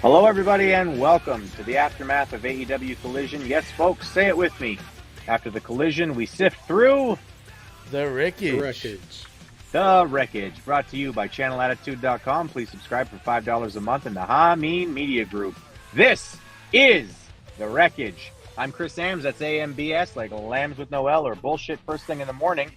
Hello, everybody, and welcome to the aftermath of AEW Collision. Yes, folks, say it with me. After the collision, we sift through the Wreckage. The Wreckage, brought to you by channelattitude.com. Please subscribe for $5 a month in the Hamin Media Group. This is the Wreckage. I'm Chris Ambvs, that's AMBS, like lambs with no L or bullshit first thing in the morning.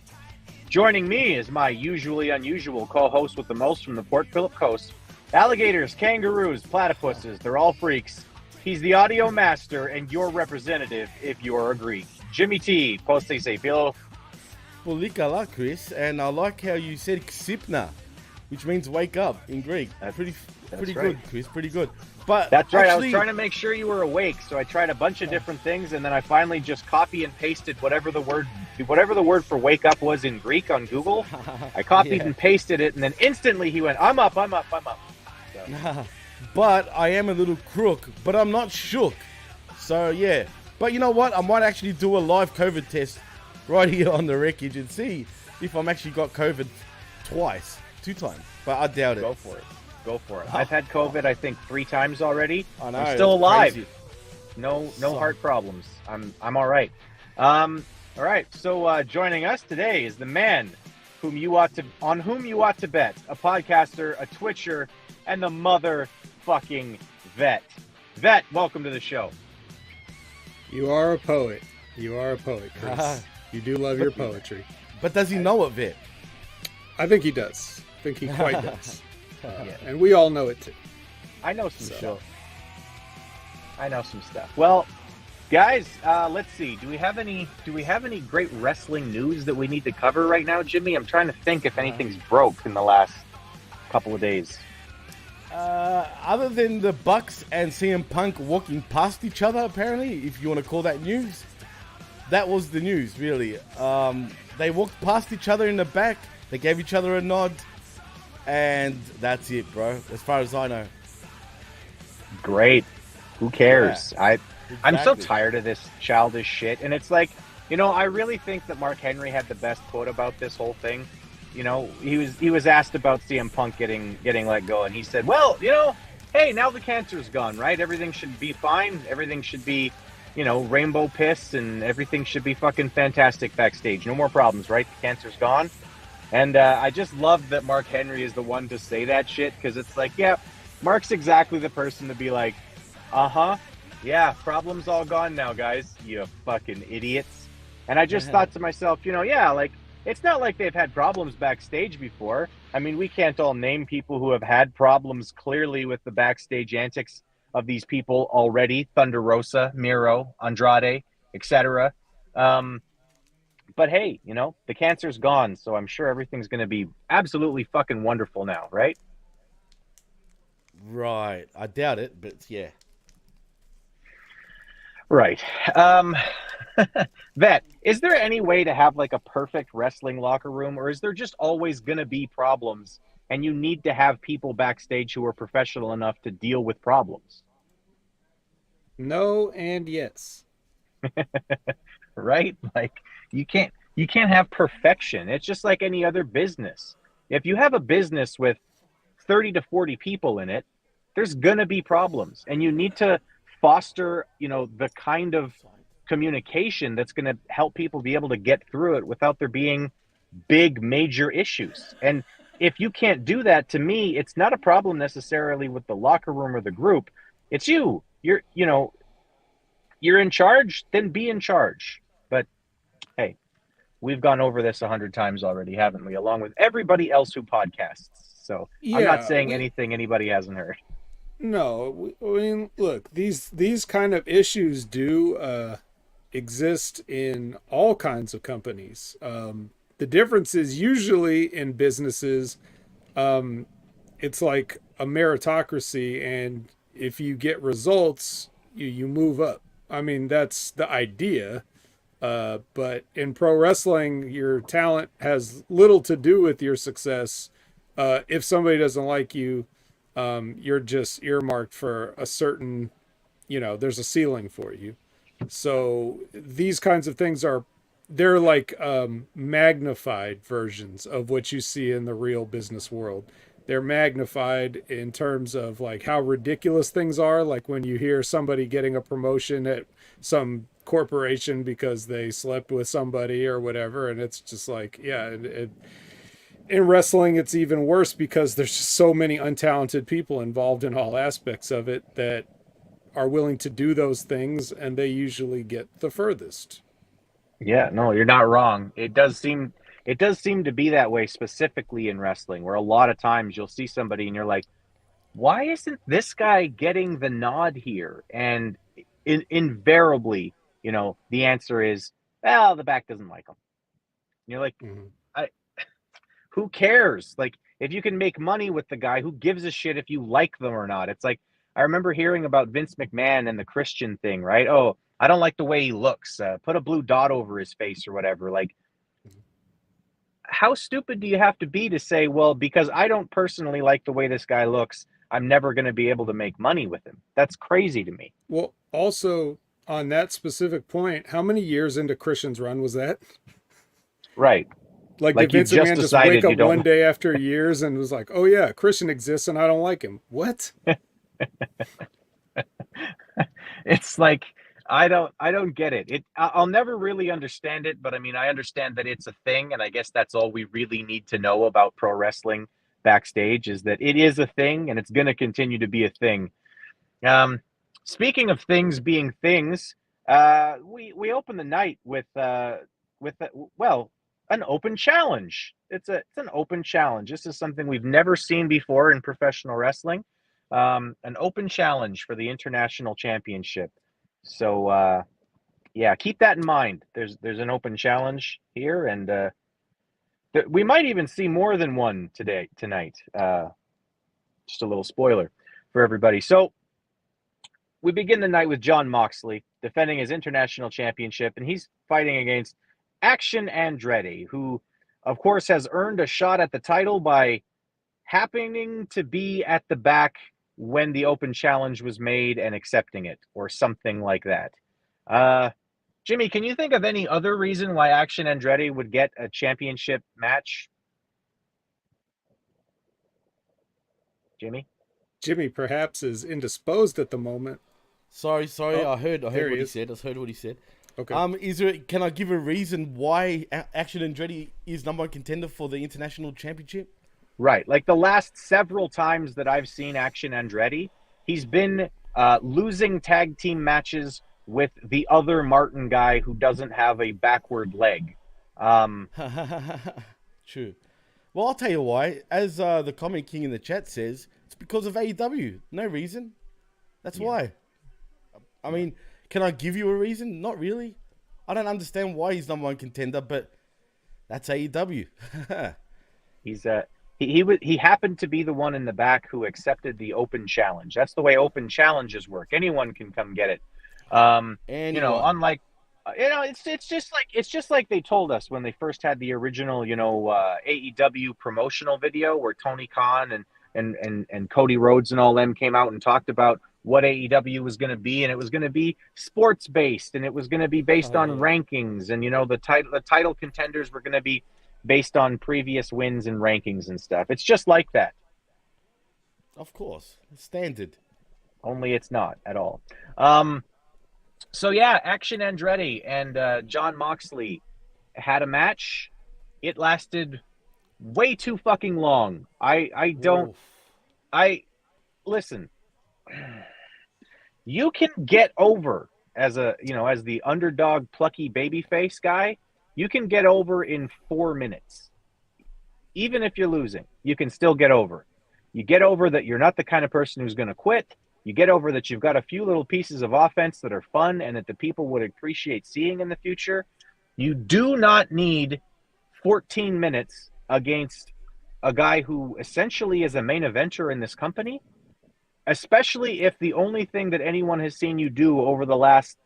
Joining me is my usually unusual co-host with the most from the Port Phillip Coast. Alligators, kangaroos, platypuses, they're all freaks. He's the audio master and your representative if you're a Greek. Jimmy T, poste say filo. Polikala, Chris, and I like how you said ksipna, which means wake up in Greek. That's pretty right. Good, Chris, pretty good. But that's right, actually, I was trying to make sure you were awake, so I tried a bunch of different things, and then I finally just copy and pasted whatever the word for wake up was in Greek on Google. I copied and pasted it, and then instantly he went, I'm up. So. But I am a little crook, but I'm not shook. So, yeah. But you know what? I might actually do a live COVID test right here on the Wreckage and see if I'm actually got COVID two times. But I doubt it. Go for it. I've had COVID, I think, 3 times already. I know, I'm still alive. Crazy. No heart problems. I'm all right. All right. So joining us today is the man on whom you ought to bet, a podcaster, a twitcher, and the motherfucking vet. Vet, welcome to the show. You are a poet, Chris. You do love your poetry. But does he know it, Vet? I think he does. I think he quite does. And we all know it too. I know some stuff. Well, guys, let's see. Do we have any great wrestling news that we need to cover right now, Jimmy? I'm trying to think if anything's broke in the last couple of days. Other than the Bucks and CM Punk walking past each other, apparently, if you want to call that news, that was the news, really. They walked past each other in the back. They gave each other a nod. And that's it, bro, as far as I know. Great. Who cares? Yeah, I'm so tired of this childish shit. And it's like, I really think that Mark Henry had the best quote about this whole thing. He was asked about CM Punk getting let go, and he said, well, hey, now the cancer's gone, right? Everything should be fine. Everything should be, rainbow piss, and everything should be fucking fantastic backstage. No more problems, right? The cancer's gone. And I just love that Mark Henry is the one to say that shit, because it's like, yeah, Mark's exactly the person to be like, yeah, problem's all gone now, guys, you fucking idiots. And I just thought to myself, it's not like they've had problems backstage before. I mean, we can't all name people who have had problems clearly with the backstage antics of these people already. Thunder Rosa, Miro, Andrade, etc. But hey, the cancer's gone, so I'm sure everything's going to be absolutely fucking wonderful now, right? Right. I doubt it, but yeah. Right. Vet, is there any way to have like a perfect wrestling locker room, or is there just always going to be problems and you need to have people backstage who are professional enough to deal with problems? No and yes. Right? Like you can't have perfection. It's just like any other business. If you have a business with 30 to 40 people in it, there's going to be problems, and you need to foster, the kind of communication that's going to help people be able to get through it without there being big major issues. And if you can't do that, to me, it's not a problem necessarily with the locker room or the group. It's you. You're in charge, then be in charge. But hey, we've gone over this 100 times already, haven't we? Along with everybody else who podcasts. So yeah, I'm not saying anything anybody hasn't heard. No, I mean, look, these kind of issues do exist in all kinds of companies. The difference is usually in businesses, it's like a meritocracy, and if you get results, you move up. I mean, that's the idea. But in pro wrestling, your talent has little to do with your success. If somebody doesn't like you, you're just earmarked for a certain, there's a ceiling for you. So these kinds of things they're like magnified versions of what you see in the real business world. they're magnified in terms of like how ridiculous things are. Like when you hear somebody getting a promotion at some corporation because they slept with somebody or whatever, and it's just like, yeah, in wrestling it's even worse because there's just so many untalented people involved in all aspects of it that are willing to do those things, and they usually get the furthest. Yeah, no, you're not wrong. It does seem to be that way specifically in wrestling, where a lot of times you'll see somebody and you're like, why isn't this guy getting the nod here? And invariably, the answer is, well, the back doesn't like him. And you're like, I, who cares? Like, if you can make money with the guy, who gives a shit if you like them or not? It's like, I remember hearing about Vince McMahon and the Christian thing, right? Oh, I don't like the way he looks. Put a blue dot over his face or whatever. Like, how stupid do you have to be to say, well, because I don't personally like the way this guy looks, I'm never going to be able to make money with him? That's crazy to me. Well, also on that specific point, how many years into Christian's run was that? Right. Like did Vince McMahon just wake up one day after years and was like, oh yeah, Christian exists and I don't like him? What? It's like, I don't get it. I'll never really understand it, but I mean, I understand that it's a thing, and I guess that's all we really need to know about pro wrestling backstage, is that it is a thing and it's going to continue to be a thing. Speaking of things being things, we open the night with an open challenge. It's an open challenge. This is something we've never seen before in professional wrestling. An open challenge for the International Championship. So, yeah, keep that in mind. There's an open challenge here, and we might even see more than one tonight. Just a little spoiler for everybody. So, we begin the night with Jon Moxley defending his International Championship, and he's fighting against Action Andretti, who, of course, has earned a shot at the title by happening to be at the back when the open challenge was made and accepting it, or something like that. Jimmy, can you think of any other reason why Action Andretti would get a championship match? Jimmy perhaps is indisposed at the moment. Sorry. I heard what he said. Okay. Can I give a reason why Action Andretti is number one contender for the International Championship? Right. Like the last several times that I've seen Action Andretti, he's been losing tag team matches with the other Martin guy who doesn't have a backward leg. True. Well, I'll tell you why. As the comment king in the chat says, it's because of AEW. No reason. That's why. I mean, can I give you a reason? Not really. I don't understand why he's number one contender, but that's AEW. He happened to be the one in the back who accepted the open challenge. That's the way open challenges work. Anyone can come get it. Unlike, it's just like they told us when they first had the original, AEW promotional video where Tony Khan and Cody Rhodes and all them came out and talked about what AEW was going to be, and it was going to be sports based, and it was going to be based on rankings, and the title contenders were going to be based on previous wins and rankings and stuff. It's just like that. Of course. It's standard. Only it's not at all. So yeah, Action Andretti and Jon Moxley had a match. It lasted way too fucking long. Listen. You can get over as the underdog plucky babyface guy. You can get over in 4 minutes. Even if you're losing, you can still get over. You get over that you're not the kind of person who's going to quit. You get over that you've got a few little pieces of offense that are fun and that the people would appreciate seeing in the future. You do not need 14 minutes against a guy who essentially is a main eventer in this company, especially if the only thing that anyone has seen you do over the last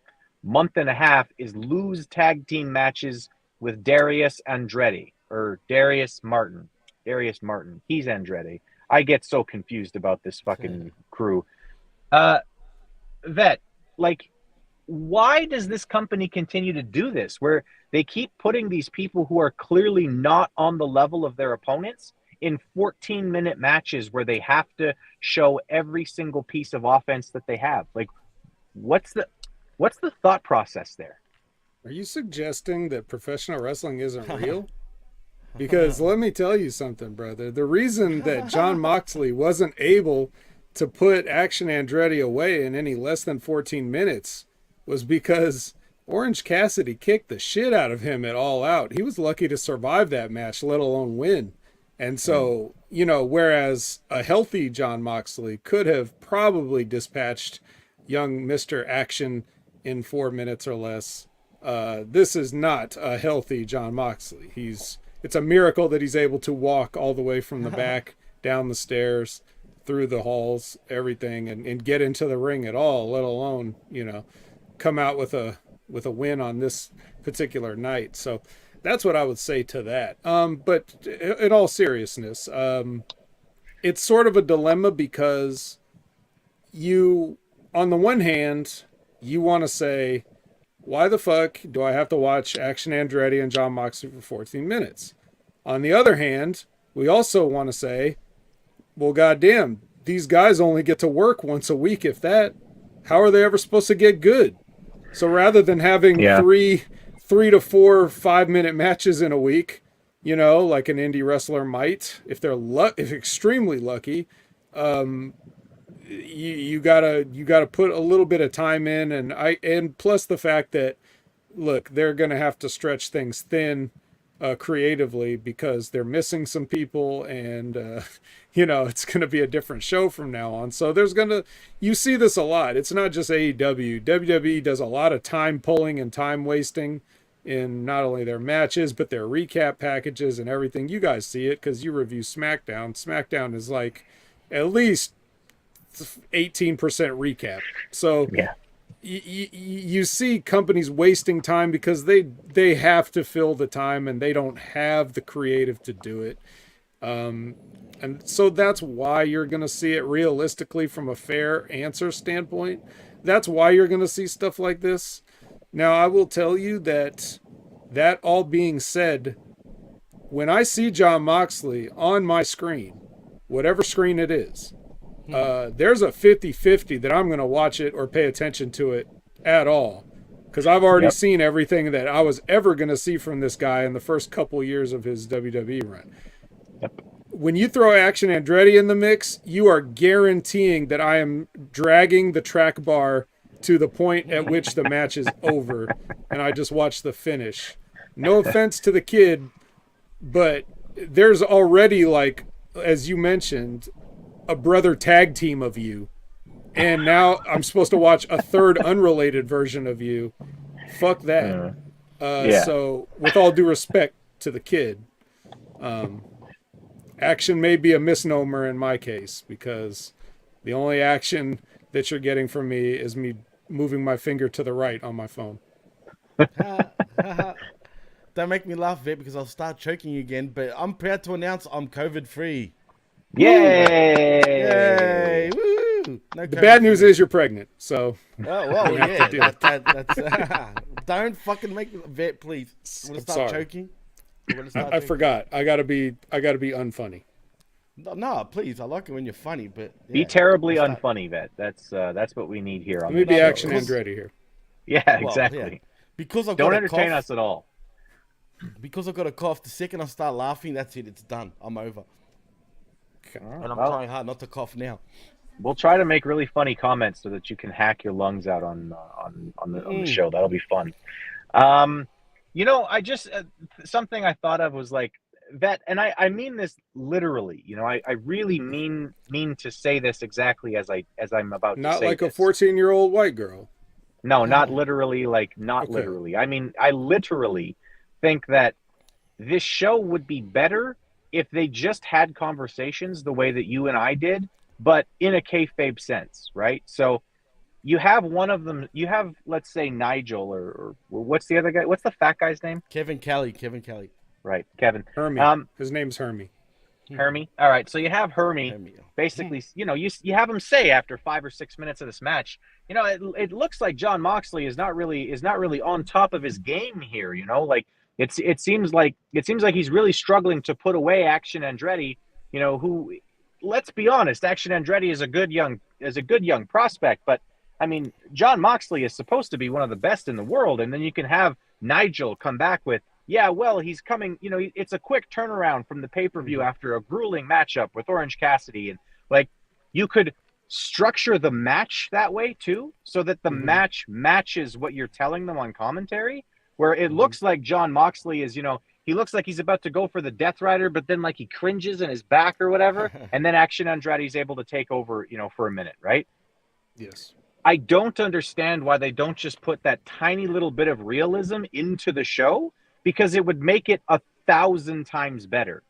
month and a half is lose tag team matches with Darius Andretti or Darius Martin. He's Andretti. I get so confused about this fucking crew. Vet, like, why does this company continue to do this where they keep putting these people who are clearly not on the level of their opponents in 14-minute matches where they have to show every single piece of offense that they have. Like, what's the thought process there? Are you suggesting that professional wrestling isn't real? Because let me tell you something, brother. The reason that Jon Moxley wasn't able to put Action Andretti away in any less than 14 minutes was because Orange Cassidy kicked the shit out of him at All Out. He was lucky to survive that match, let alone win. And so, you know, whereas a healthy Jon Moxley could have probably dispatched young Mr. Action in 4 minutes or less, this is not a healthy Jon Moxley. It's a miracle that he's able to walk all the way from the back, down the stairs, through the halls, everything, and get into the ring at all, let alone, you know, come out with a win on this particular night. So that's what I would say to that. But in all seriousness, it's sort of a dilemma because you, on the one hand, you want to say, why the fuck do I have to watch Action Andretti and Jon Moxley for 14 minutes? On the other hand, we also want to say, well, goddamn, these guys only get to work once a week, if that. How are they ever supposed to get good? So rather than having three to 4 5-minute matches in a week, you know, like an indie wrestler might, if they're if extremely lucky, you gotta put a little bit of time in, and plus the fact that, look, they're gonna have to stretch things thin creatively because they're missing some people, and you know, it's gonna be a different show from now on. So you see this a lot. It's not just AEW. WWE does a lot of time pulling and time wasting in not only their matches but their recap packages and everything. You guys see it because you review SmackDown. SmackDown is like at least 18% recap. So yeah, you see companies wasting time because they have to fill the time and they don't have the creative to do it. And so that's why you're going to see it realistically from a fair answer standpoint. That's why you're going to see stuff like this. Now, I will tell you that all being said, when I see Jon Moxley on my screen, whatever screen it is, there's a 50-50 that I'm going to watch it or pay attention to it at all. Because I've already seen everything that I was ever going to see from this guy in the first couple years of his WWE run. Yep. When you throw Action Andretti in the mix, you are guaranteeing that I am dragging the track bar to the point at which the match is over, and I just watch the finish. No offense to the kid, but there's already, like, as you mentioned, a brother tag team of you, and now I'm supposed to watch a third unrelated version of you. Fuck that. So with all due respect to the kid, action may be a misnomer in my case, because the only action that you're getting from me is me moving my finger to the right on my phone. Don't make me laugh, Vet, because I'll start choking again, but I'm proud to announce I'm COVID free. Yay! Yay! Woo! No, the bad news is you're pregnant, so. Oh, well, yeah. That's, don't fucking make me, Vet, please. I'm gonna start choking. I forgot. I gotta be unfunny. No, please. I like it when you're funny, but be terribly unfunny, Vet. That's what we need here. Let me be Action Andretti here. Yeah, exactly. Well, yeah. Because I've don't got entertain a cough, us at all. Because I've got a cough. The second I start laughing, that's it. It's done. I'm over. And I'm trying hard not to cough now. We'll try to make really funny comments so that you can hack your lungs out on the show. That'll be fun. You know, I just something I thought of was like, Vet, and I mean this literally. You know, I really mean to say this exactly as I'm about to say. Not like a 14-year-old white girl. No, not literally. Like not literally. I mean, I literally think that this show would be better if they just had conversations the way that you and I did, but in a kayfabe sense, right? So you have one of them. You have, let's say, Nigel or what's the other guy? What's the fat guy's name? Kevin Kelly. Right, Kevin. Hermie. His name's Hermie. Hermie. All right. So you have Hermie. Basically, you know, you have him say after 5 or 6 minutes of this match, you know, it looks like Jon Moxley is not really on top of his game here. You know, like it seems like he's really struggling to put away Action Andretti who, let's be honest, Action Andretti is a good young prospect, but I mean, Jon Moxley is supposed to be one of the best in the world, and then you can have Nigel come back with, yeah, well, he's coming, it's a quick turnaround from the pay-per-view after a grueling matchup with Orange Cassidy, and like, you could structure the match that way too, so that the match matches what you're telling them on commentary, where it looks like Jon Moxley is, he looks like he's about to go for the Death Rider, but then like he cringes in his back or whatever, and then Action Andretti is able to take over, for a minute, right? Yes. I don't understand why they don't just put that tiny little bit of realism into the show, because it would make it 1,000 times better,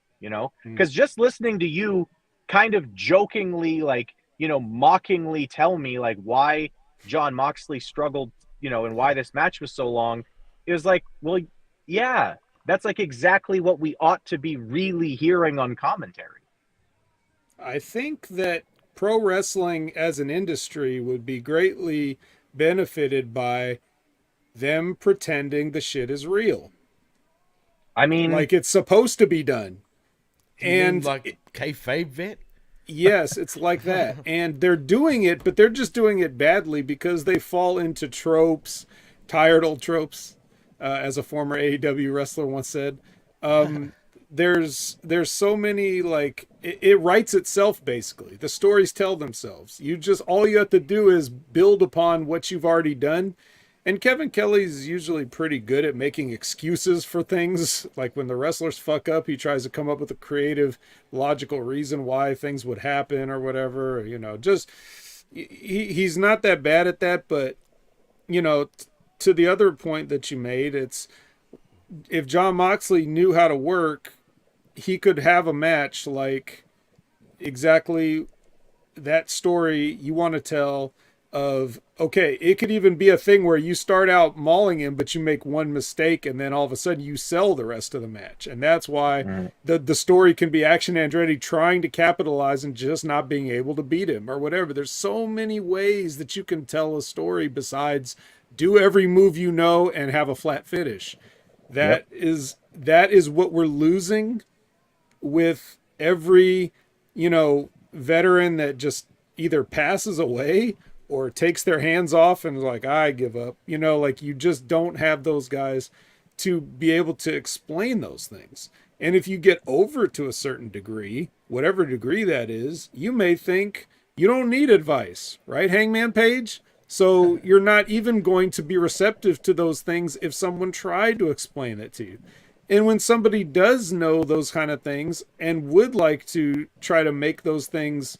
because just listening to you kind of jokingly, like, mockingly tell me like why Jon Moxley struggled, and why this match was so long, it was like, well, yeah, that's like exactly what we ought to be really hearing on commentary. I think that pro wrestling as an industry would be greatly benefited by them pretending the shit is real. I mean, like it's supposed to be done. And like kayfabe vet? Yes, it's like that. And they're doing it, but they're just doing it badly because they fall into tropes, tired old tropes, as a former AEW wrestler once said. There's so many, like, it writes itself, basically. The stories tell themselves. All you have to do is build upon what you've already done. And Kevin Kelly's usually pretty good at making excuses for things. Like when the wrestlers fuck up, he tries to come up with a creative, logical reason why things would happen or whatever. He's not that bad at that. But, to the other point that you made, it's if Jon Moxley knew how to work, he could have a match like exactly that story you want to tell of, okay, it could even be a thing where you start out mauling him, but you make one mistake, and then all of a sudden you sell the rest of the match. And that's why the story can be Action Andretti trying to capitalize and just not being able to beat him or whatever. There's so many ways that you can tell a story besides do every move and have a flat finish. That is what we're losing with every, veteran that just either passes away or takes their hands off and is like, I give up. Like you just don't have those guys to be able to explain those things. And if you get over to a certain degree, whatever degree that is, you may think you don't need advice, right, Hangman Page? So you're not even going to be receptive to those things if someone tried to explain it to you. And when somebody does know those kind of things and would like to try to make those things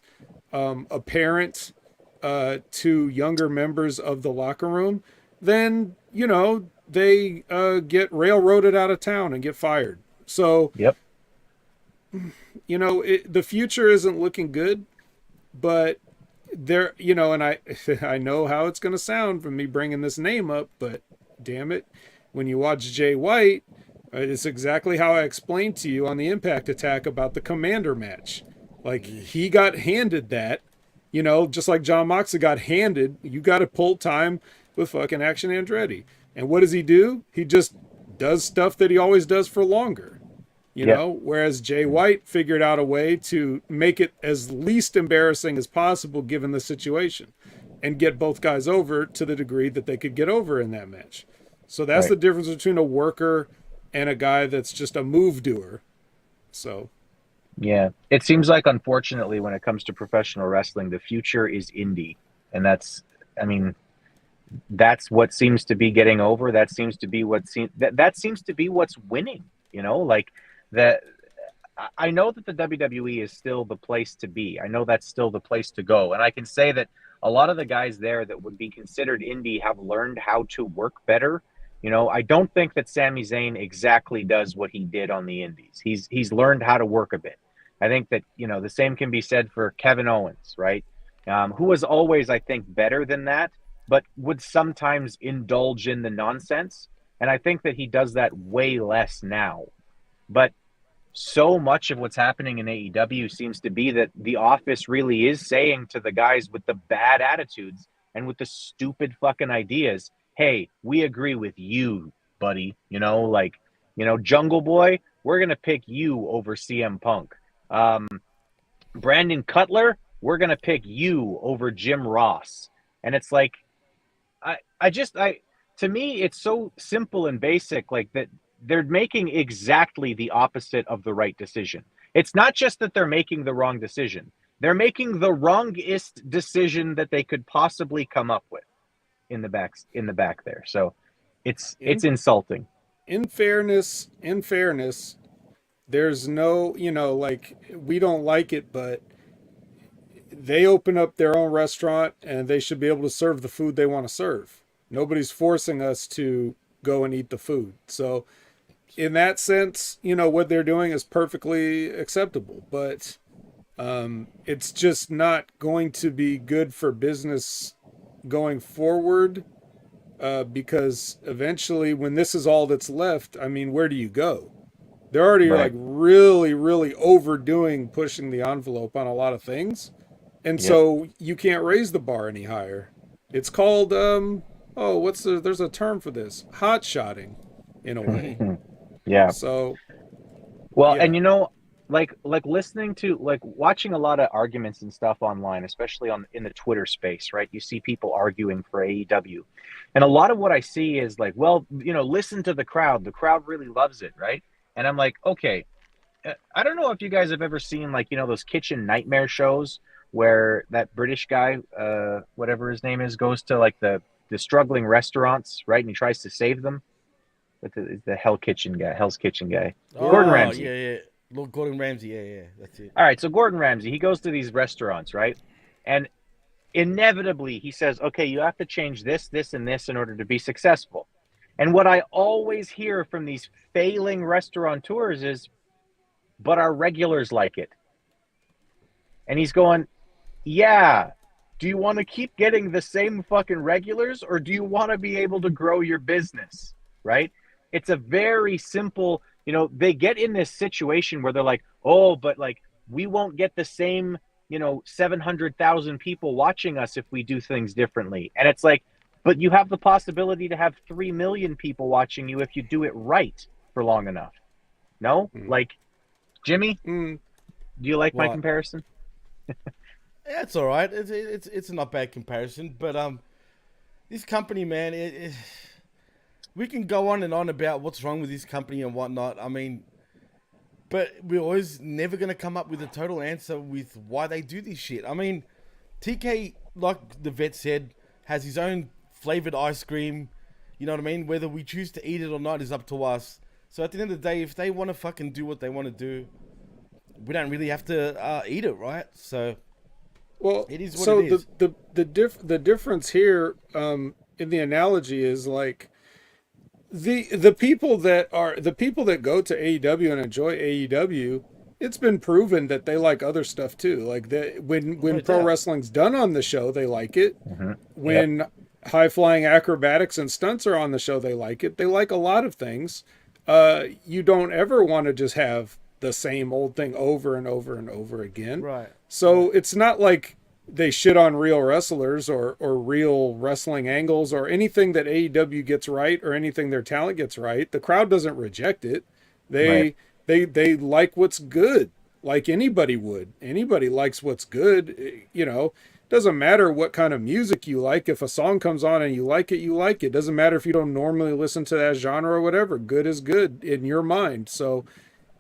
apparent to younger members of the locker room, then, they get railroaded out of town and get fired. So, the future isn't looking good, but there, and I know how it's going to sound from me bringing this name up, but damn it, when you watch Jay White, it's exactly how I explained to you on the Impact Attack about the Commander match. Like, he got handed that, just like Jon Moxley got handed, you got to pull time with fucking Action Andretti. And what does he do? He just does stuff that he always does for longer. Whereas Jay White figured out a way to make it as least embarrassing as possible given the situation and get both guys over to the degree that they could get over in that match. So that's the difference between a worker and a guy that's just a move doer. So, yeah, it seems like, unfortunately, when it comes to professional wrestling, the future is indie. And that's what seems to be getting over. That seems to be that seems to be what's winning, like that. I know that the WWE is still the place to be. I know that's still the place to go. And I can say that a lot of the guys there that would be considered indie have learned how to work better. I don't think that Sami Zayn exactly does what he did on the indies. He's learned how to work a bit. I think that, the same can be said for Kevin Owens, right? Who was always, I think, better than that, but would sometimes indulge in the nonsense. And I think that he does that way less now. But so much of what's happening in AEW seems to be that the office really is saying to the guys with the bad attitudes and with the stupid fucking ideas, hey, we agree with you, buddy. Jungle Boy, we're going to pick you over CM Punk. Brandon Cutler, we're going to pick you over Jim Ross. And it's like, to me, it's so simple and basic, like that they're making exactly the opposite of the right decision. It's not just that they're making the wrong decision. They're making the wrongest decision that they could possibly come up with in the back there. So it's insulting. In fairness, there's no, like, we don't like it, but they open up their own restaurant and they should be able to serve the food they want to serve. Nobody's forcing us to go and eat the food. So in that sense, what they're doing is perfectly acceptable, but it's just not going to be good for business going forward, because eventually when this is all that's left, I mean, where do you go? They're already like really, really overdoing pushing the envelope on a lot of things. And so you can't raise the bar any higher. It's called, there's a term for this, hot shotting in a way. Yeah. So, well, and like listening to, like, watching a lot of arguments and stuff online, especially in the Twitter space, right? You see people arguing for AEW. And a lot of what I see is like, well, listen to the crowd. The crowd really loves it, right? And I'm like, okay, I don't know if you guys have ever seen, like, those kitchen nightmare shows where that British guy, whatever his name is, goes to like the struggling restaurants, right? And he tries to save them. But the Hell's Kitchen guy. Gordon Ramsay. Yeah. Lord Gordon Ramsay, yeah, that's it. All right, so Gordon Ramsay, he goes to these restaurants, right? And inevitably he says, okay, you have to change this, and this in order to be successful. And what I always hear from these failing restaurateurs is, but our regulars like it. And he's going, yeah, do you want to keep getting the same fucking regulars, or do you want to be able to grow your business, right? It's a very simple, they get in this situation where they're like, oh, but like, we won't get the same, 700,000 people watching us if we do things differently. And it's like, but you have the possibility to have 3 million people watching you if you do it right for long enough. No? Like, Jimmy, do you like my comparison? Yeah, it's all right. It's a not bad comparison, but this company, man, we can go on and on about what's wrong with this company and whatnot. I mean, but we're always never going to come up with a total answer with why they do this shit. I mean, TK, like the vet said, has his own flavored ice cream. You know what I mean? Whether we choose to eat it or not is up to us. So at the end of the day, if they want to fucking do what they want to do, we don't really have to eat it, right? So, well, it is what it is. The difference here in the analogy is like, the people that go to AEW and enjoy AEW, it's been proven that they like other stuff too. Like when pro wrestling's done on the show, they like it. When high flying acrobatics and stunts are on the show, they like it. They like a lot of things. You don't ever want to just have the same old thing over and over and over again. Right. So it's not like they shit on real wrestlers or real wrestling angles or anything that AEW gets right or anything their talent gets right. The crowd doesn't reject it. They like what's good, like anybody would. Anybody likes what's good. Doesn't matter what kind of music you like. If a song comes on and you like it, you like it. Doesn't matter if you don't normally listen to that genre or whatever. Good is good in your mind. So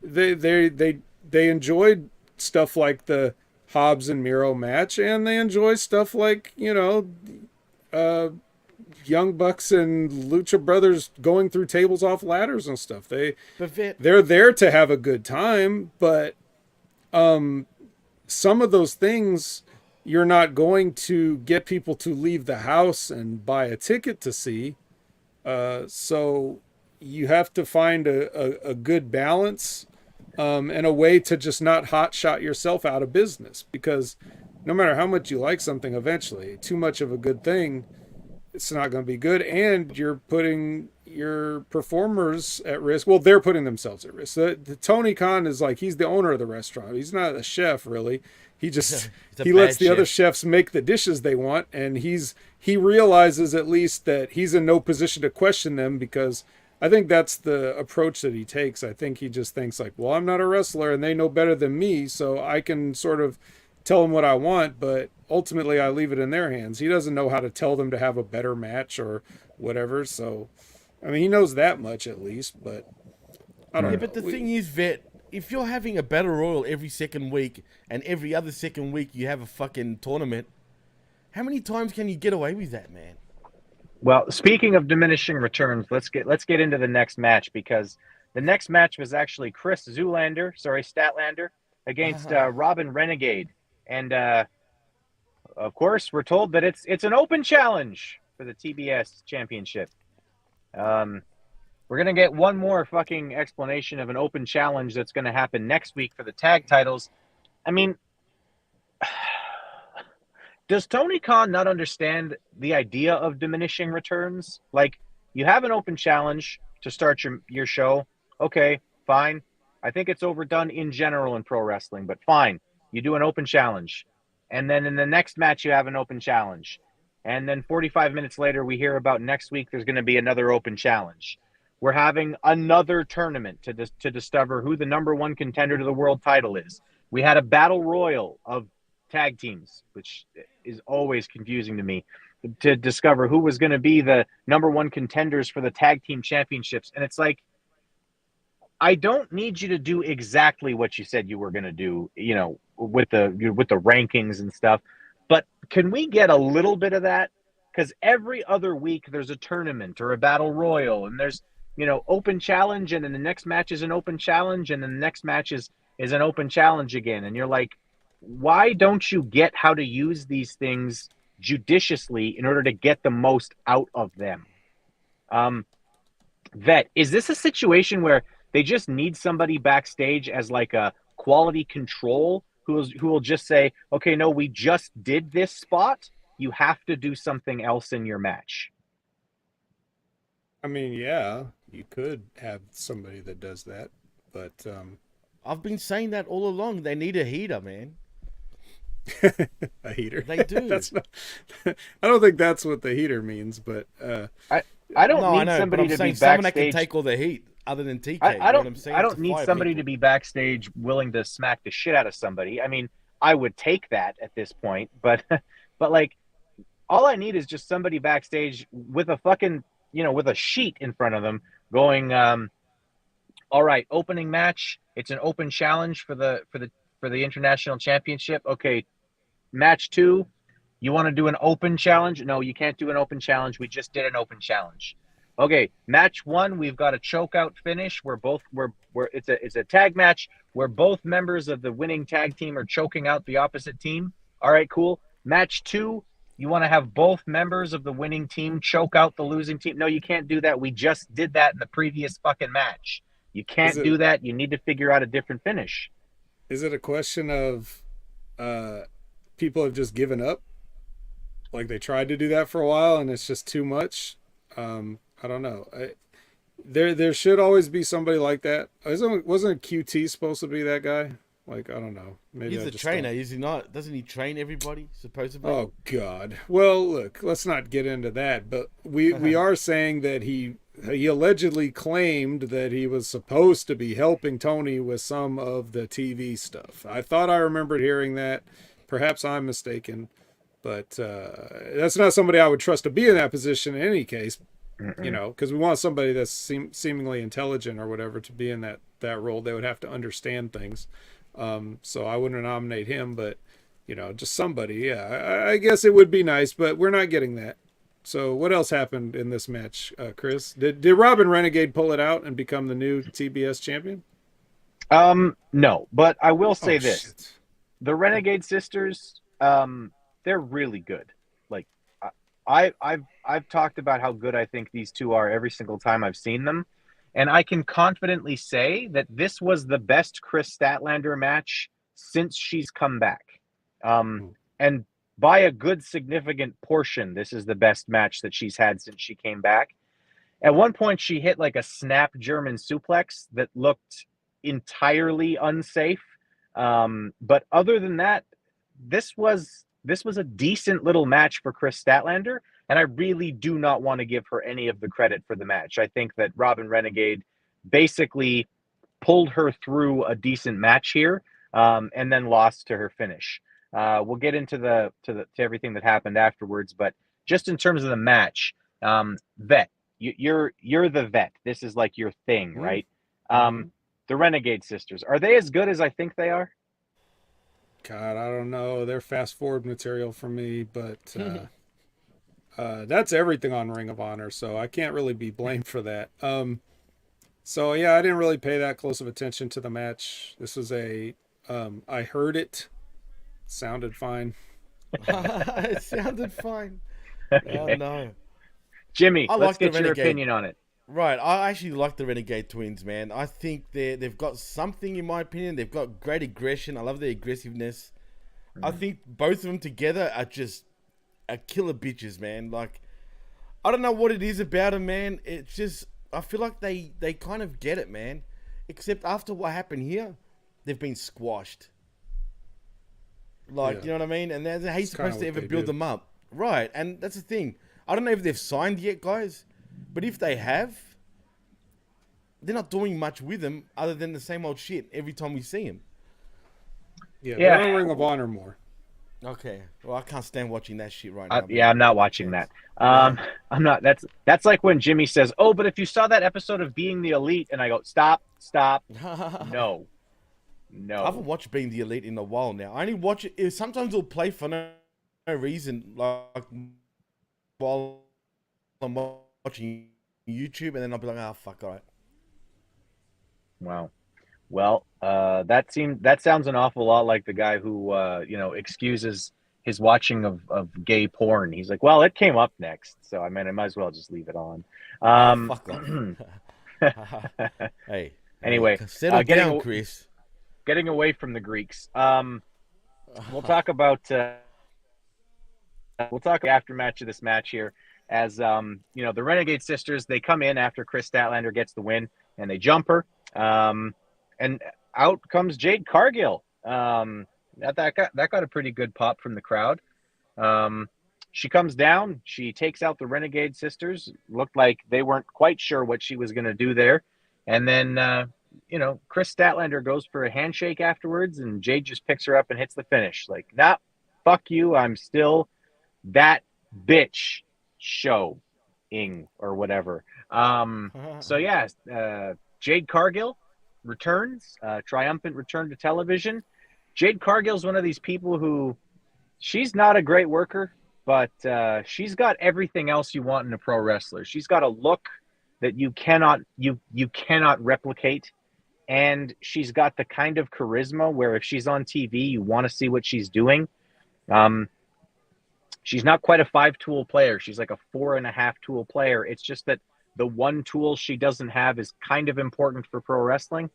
they enjoyed stuff like the Hobbs and Miro match, and they enjoy stuff like, Young Bucks and Lucha Brothers going through tables off ladders and stuff. They're there to have a good time, but some of those things you're not going to get people to leave the house and buy a ticket to see. So you have to find a good balance. And a way to just not hotshot yourself out of business, because no matter how much you like something, eventually too much of a good thing, it's not going to be good, and you're putting your performers at risk. Well, they're putting themselves at risk. The Tony Khan is like, he's the owner of the restaurant. He's not a chef, really. He just he lets the other chefs make the dishes they want, and he realizes at least that he's in no position to question them, because I think that's the approach that he takes. I think he just thinks like, well, I'm not a wrestler and they know better than me, so I can sort of tell them what I want, but ultimately I leave it in their hands. He doesn't know how to tell them to have a better match or whatever. So, I mean, he knows that much at least, but I don't know. But the thing is, Vet, if you're having a battle royal every second week and every other second week you have a fucking tournament, how many times can you get away with that, man? Well, speaking of diminishing returns, let's get into the next match, because the next match was actually Chris Statlander against Robin Renegade, and of course we're told that it's an open challenge for the TBS championship. We're gonna get one more fucking explanation of an open challenge that's gonna happen next week for the tag titles. I mean, does Tony Khan not understand the idea of diminishing returns? Like, you have an open challenge to start your show. Okay, fine. I think it's overdone in general in pro wrestling, but fine. You do an open challenge. And then in the next match, you have an open challenge. And then 45 minutes later, we hear about next week there's going to be another open challenge. We're having another tournament to discover who the number one contender to the world title is. We had a battle royal of tag teams, which is always confusing to me, to discover who was going to be the number one contenders for the tag team championships. And it's like, I don't need you to do exactly what you said you were going to do, you know, with the rankings and stuff, but can we get a little bit of that? Because every other week there's a tournament or a battle royal, and there's, you know, open challenge, and then the next match is an open challenge, and then the next match is an open challenge again. And you're like, why don't you get how to use these things judiciously in order to get the most out of them? Vet, is this a situation where they just need somebody backstage as like a quality control who will just say, okay, no, we just did this spot. You have to do something else in your match. I mean, yeah, you could have somebody that does that, but I've been saying that all along. They need a heater, man. A heater. They do. That's not. I don't think that's what the heater means, but I don't need somebody to be backstage. Someone that can take all the heat, other than TK. I don't need somebody to be backstage willing to smack the shit out of somebody. I mean, I would take that at this point, but like, all I need is just somebody backstage with a fucking, you know, with a sheet in front of them going, all right, opening match. It's an open challenge for the international championship. Okay, match 2. You want to do an open challenge? No, you can't do an open challenge. We just did an open challenge. Okay, match 1, we've got a choke out finish where it's a tag match where both members of the winning tag team are choking out the opposite team. All right, cool. Match 2, you want to have both members of the winning team choke out the losing team? No, you can't do that. We just did that in the previous fucking match. You can't do that. You need to figure out a different finish. Is it a question of people have just given up? Like, they tried to do that for a while and it's just too much? I don't know. There should always be somebody like that. Wasn't QT supposed to be that guy? Like, I don't know. Maybe he's a trainer, is he not? Doesn't he train everybody, supposedly? Oh, God. Well, look, let's not get into that. But we are saying that he allegedly claimed that he was supposed to be helping Tony with some of the TV stuff. I thought I remembered hearing that. Perhaps I'm mistaken. But that's not somebody I would trust to be in that position in any case. You know, because we want somebody that's seemingly intelligent or whatever to be in that role. They would have to understand things. So I wouldn't nominate him, but, you know, just somebody. Yeah, I guess it would be nice, but we're not getting that. So what else happened in this match, Chris? Did Robin Renegade pull it out and become the new TBS champion? No, but I will say this. Shit. The Renegade sisters, they're really good. Like, I've talked about how good I think these two are every single time I've seen them. And I can confidently say that this was the best Chris Statlander match since she's come back. And by a good significant portion, this is the best match that she's had since she came back. At one point, she hit like a snap German suplex that looked entirely unsafe. But other than that, this was this was a decent little match for Chris Statlander, and I really do not want to give her any of the credit for the match. I think that Robin Renegade basically pulled her through a decent match here, and then lost to her finish. We'll get into to everything that happened afterwards, but just in terms of the match, Vet, you're the vet. This is like your thing, right? The Renegade Sisters, are they as good as I think they are? God, I don't know. They're fast forward material for me, but that's everything on Ring of Honor, so I can't really be blamed for that. So yeah, I didn't really pay that close of attention to the match. This was I heard it. Sounded fine. It sounded fine. Oh no. Jimmy, I let's like the get your Renegade. opinion on it. Right, I actually like the Renegade Twins, man. I think they've got something, in my opinion. They've got great aggression. I love their aggressiveness. I think both of them together are just killer bitches, man. Like, I don't know what it is about them, man. It's just, I feel like they kind of get it, man. Except after what happened here, they've been squashed. Like, you know what I mean? And he's supposed to ever build them up. Right, and that's the thing. I don't know if they've signed yet, guys. But if they have, they're not doing much with them other than the same old shit every time we see him. Yeah, they're in Ring of Honor more. Okay. Well, I can't stand watching that shit right now. Yeah, I'm not watching that. I'm not. That's like when Jimmy says, "Oh, but if you saw that episode of Being the Elite," and I go, "Stop, no." I haven't watched Being the Elite in a while now. I only watch it. Sometimes it'll play for no reason, like while I'm watching YouTube, and then I'll be like, "Oh fuck, all right." Wow. Well, that sounds an awful lot like the guy who excuses his watching of gay porn. He's like, "Well, it came up next, so I mean, I might as well just leave it on." Fuck off. Hey. Anyway, settle down, Chris. Getting away from the Greeks. We'll talk about the aftermatch of this match here. As the Renegade Sisters, they come in after Chris Statlander gets the win, and they jump her. And out comes Jade Cargill. That got a pretty good pop from the crowd. She comes down. She takes out the Renegade Sisters. Looked like they weren't quite sure what she was going to do there. And then, Chris Statlander goes for a handshake afterwards, and Jade just picks her up and hits the finish. Like, nah, fuck you. I'm still that bitch showing or whatever. So yeah, Jade Cargill returns, triumphant return to television. Jade Cargill's one of these people who, she's not a great worker, but she's got everything else you want in a pro wrestler. She's got a look that you cannot replicate, and she's got the kind of charisma where if she's on TV, you want to see what she's doing. She's not quite a 5-tool player. She's like a 4.5-tool player. It's just that the one tool she doesn't have is kind of important for pro wrestling.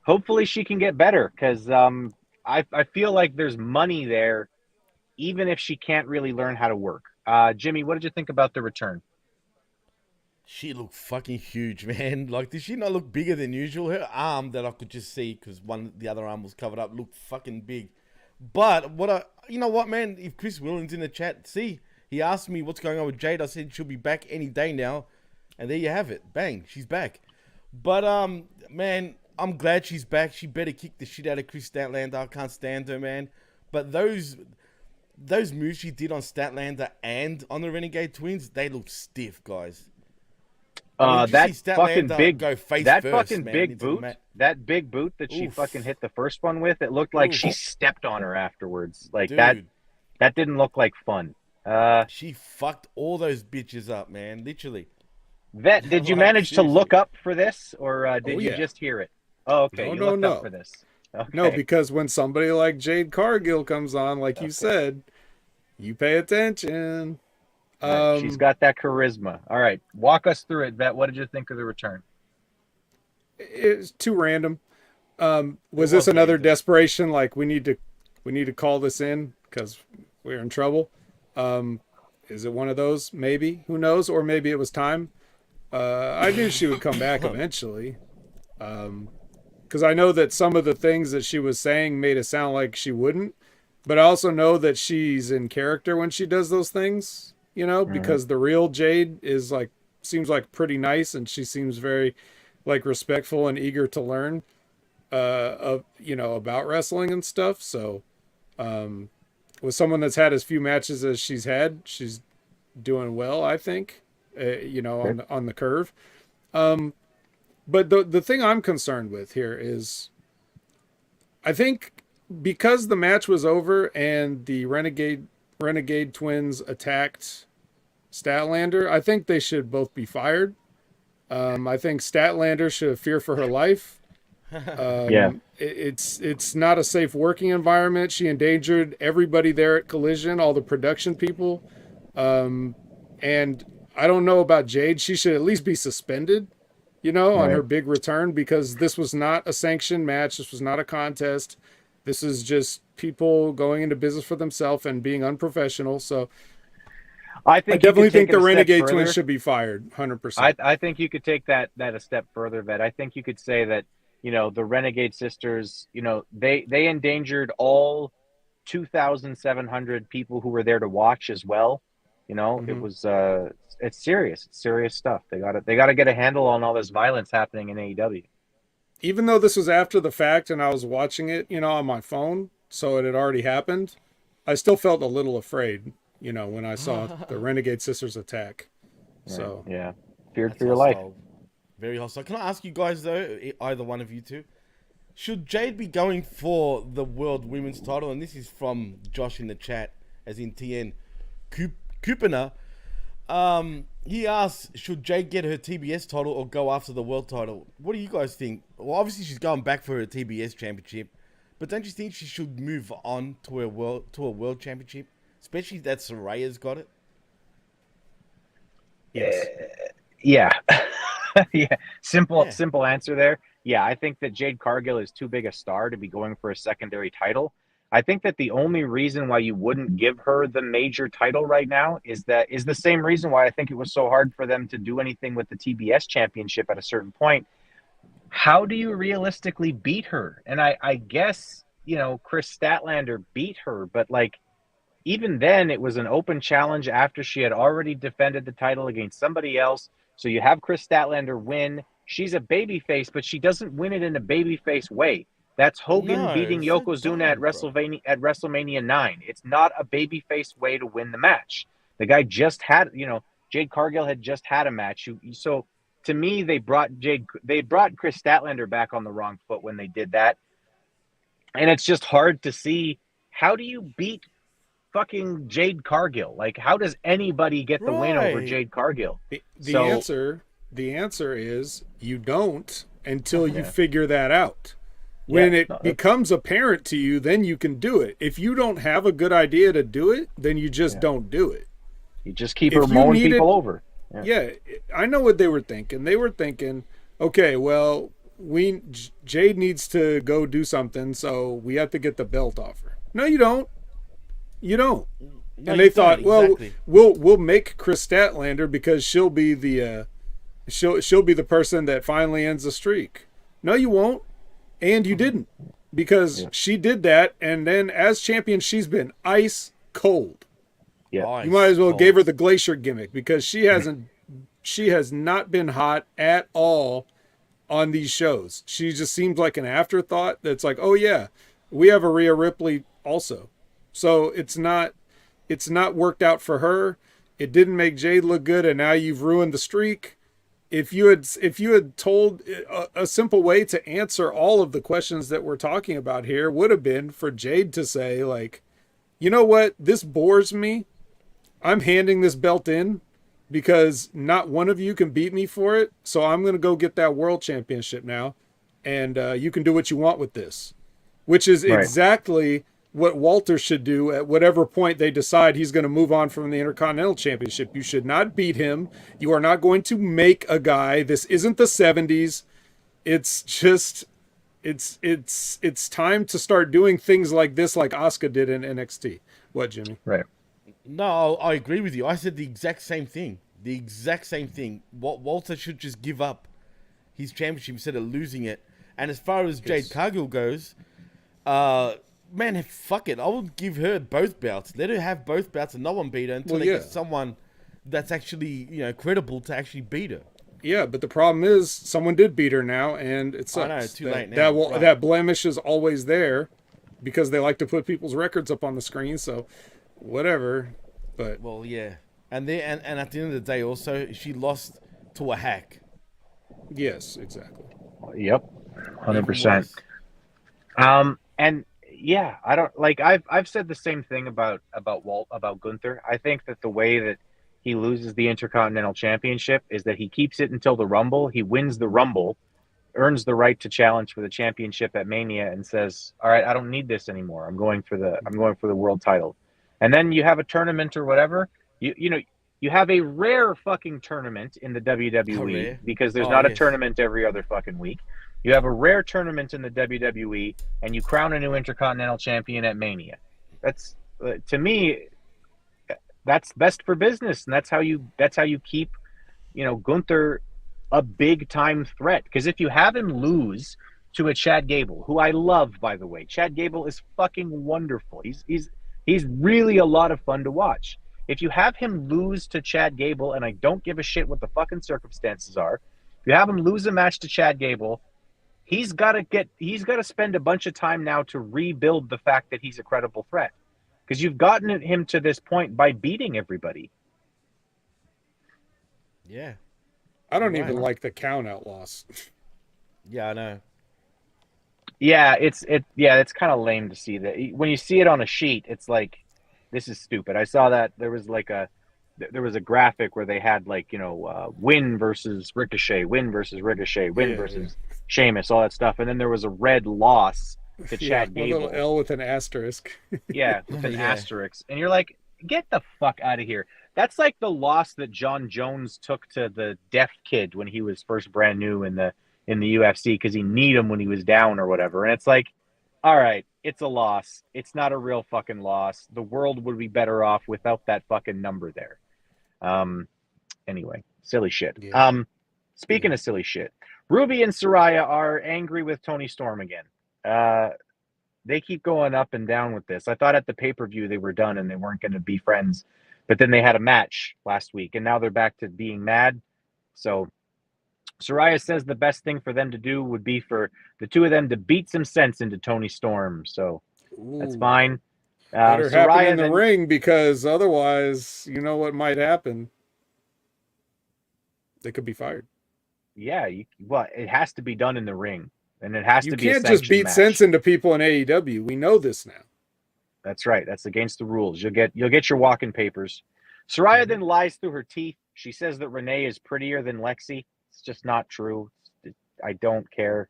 Hopefully she can get better, because I feel like there's money there, even if she can't really learn how to work. Jimmy, what did you think about the return? She looked fucking huge, man. Like, did she not look bigger than usual? Her arm that I could just see, because the other arm was covered up, looked fucking big. But you know what, man? If Chris Willen's in the chat, he asked me what's going on with Jade. I said she'll be back any day now, and there you have it. Bang, she's back. But man, I'm glad she's back. She better kick the shit out of Chris Statlander. I can't stand her, man. But those moves she did on Statlander and on the Renegade Twins, they look stiff, guys. That fucking big boot that she fucking hit the first one with, it looked like she stepped on her afterwards. Like, dude, that didn't look like fun. She fucked all those bitches up, man. Literally. Vet, did you manage to look up for this, or did you just hear it? Oh, okay. You looked up for this. Okay. No, because when somebody like Jade Cargill comes on, like you said, you pay attention. She's got that charisma. All right, walk us through it, Vet. What did you think of the return? It's too random. Was this another desperation? Like, we need to call this in because we're in trouble. Is it one of those? Maybe. Who knows? Or maybe it was time. I knew she would come back eventually. Because I know that some of the things that she was saying made it sound like she wouldn't. but I also know that she's in character when she does those things, because the real Jade is like, seems like pretty nice, and she seems very like respectful and eager to learn about wrestling and stuff. So with someone that's had as few matches as she's had, she's doing well, I think, on the curve. But the thing I'm concerned with here is, I think because the match was over and the Renegade twins attacked Statlander, I think they should both be fired. I think Statlander should fear for her life. It's not a safe working environment. She endangered everybody there at Collision, all the production people. And I don't know about Jade. She should at least be suspended, on her big return, because this was not a sanctioned match. This was not a contest. This is just people going into business for themselves and being unprofessional. So I definitely think the Renegade twins should be fired, 100%. I think you could take that a step further, Vet. I think you could say that, the Renegade sisters, they endangered all 2,700 people who were there to watch as well. It was it's serious. It's serious stuff. They got to get a handle on all this violence happening in AEW. Even though this was after the fact and I was watching it, on my phone, so it had already happened, I still felt a little afraid, when I saw the Renegade sisters attack. So yeah, feared for your life. Very hostile. Can I ask you guys though, either one of you two, should Jade be going for the World Women's title? And this is from Josh in the chat, as in TN Kupina. He asks, should Jade get her TBS title or go after the world title? What do you guys think? Well, obviously she's going back for her TBS championship, but don't you think she should move on to a world championship, especially that Soraya's got it? Yes. Yeah. Yeah. Simple answer there. Yeah, I think that Jade Cargill is too big a star to be going for a secondary title. I think that the only reason why you wouldn't give her the major title right now is the same reason why I think it was so hard for them to do anything with the TBS championship at a certain point. How do you realistically beat her? And I guess, Chris Statlander beat her, but like, even then it was an open challenge after she had already defended the title against somebody else. So you have Chris Statlander win. She's a babyface, but she doesn't win it in a babyface way. That's Hogan beating Yokozuna at WrestleMania 9. It's not a babyface way to win the match. The guy just had, Jade Cargill had just had a match. So to me, they brought Chris Statlander back on the wrong foot when they did that. And it's just hard to see, how do you beat fucking Jade Cargill? Like, how does anybody get the win over Jade Cargill? The answer is you don't until you figure that out. When it becomes apparent to you, then you can do it. If you don't have a good idea to do it, then you just don't do it. You just keep her mowing people over. Yeah, I know what they were thinking. They were thinking, okay, well, Jade needs to go do something, so we have to get the belt off her. No, you don't. You don't. No, and they thought, exactly. Well, we'll make Chris Statlander because she'll be the she'll be the person that finally ends the streak. No, you won't. And you didn't, because she did that, and then as champion, she's been ice cold. Yeah, you might as well gave her the glacier gimmick, because she has not been hot at all on these shows. She just seems like an afterthought. That's like, oh yeah, we have a Rhea Ripley also. So it's not worked out for her. It didn't make Jade look good, and now you've ruined the streak. If you had told a simple way to answer all of the questions that we're talking about here would have been for Jade to say, like, you know what, this bores me. I'm handing this belt in because not one of you can beat me for it. So I'm going to go get that world championship now. And you can do what you want with this, which is exactly what Walter should do at whatever point they decide he's going to move on from the Intercontinental Championship. You should not beat him. You are not going to make a guy. This isn't the 70s. It's just, it's time to start doing things like this, like Asuka did in NXT. What, Jimmy? Right. No, I agree with you. I said the exact same thing. Walter should just give up his championship instead of losing it. And as far as Jade Cargill goes, man, fuck it. I would give her both bouts. Let her have both bouts and no one beat her until they get someone that's actually, credible to actually beat her. Yeah, but the problem is someone did beat her now, and it sucks. I know, too late now. That blemish is always there because they like to put people's records up on the screen, so whatever. But well, yeah. And at the end of the day, also, she lost to a hack. Yes, exactly. Yep, 100%. And yeah, I don't like. I've said the same thing about Gunther. I think that the way that he loses the Intercontinental Championship is that he keeps it until the Rumble. He wins the Rumble, earns the right to challenge for the championship at Mania, and says, "All right, I don't need this anymore. I'm going for the world title." And then you have a tournament or whatever. You have a rare fucking tournament in the WWE because there's not a tournament every other fucking week. You have a rare tournament in the WWE, and you crown a new Intercontinental Champion at Mania. That's to me, that's best for business, and that's how you keep, Gunther a big time threat. Because if you have him lose to a Chad Gable, who I love, by the way, Chad Gable is fucking wonderful. He's really a lot of fun to watch. If you have him lose to Chad Gable, and I don't give a shit what the fucking circumstances are, if you have him lose a match to Chad Gable, he's got to spend a bunch of time now to rebuild the fact that he's a credible threat. Because you've gotten him to this point by beating everybody. Yeah. I don't even like the count out loss. Yeah, I know. Yeah, it's kind of lame to see that. When you see it on a sheet, it's like, this is stupid. I saw that there was a graphic where they had win versus Ricochet, win versus Ricochet, win versus Sheamus, all that stuff, and then there was a red loss to Chad Gable. A little L with an asterisk. Yeah, with an asterisk, and you're like, get the fuck out of here. That's like the loss that John Jones took to the deaf kid when he was first brand new in the UFC because he kneed him when he was down or whatever, and it's like, all right, it's a loss. It's not a real fucking loss. The world would be better off without that fucking number there. Anyway, silly shit. Yeah. Speaking of silly shit, Ruby and Saraya are angry with Toni Storm again. They keep going up and down with this. I thought at the pay-per-view they were done and they weren't going to be friends, but then they had a match last week and now they're back to being mad. So Saraya says the best thing for them to do would be for the two of them to beat some sense into Toni Storm. So that's fine. Better happen in the ring, because otherwise, you know what might happen. They could be fired. Yeah, it has to be done in the ring, and it has to be. You can't just beat sense into people in AEW. We know this now. That's right. That's against the rules. You'll get your walking papers. Saraya then lies through her teeth. She says that Renee is prettier than Lexi. It's just not true. I don't care.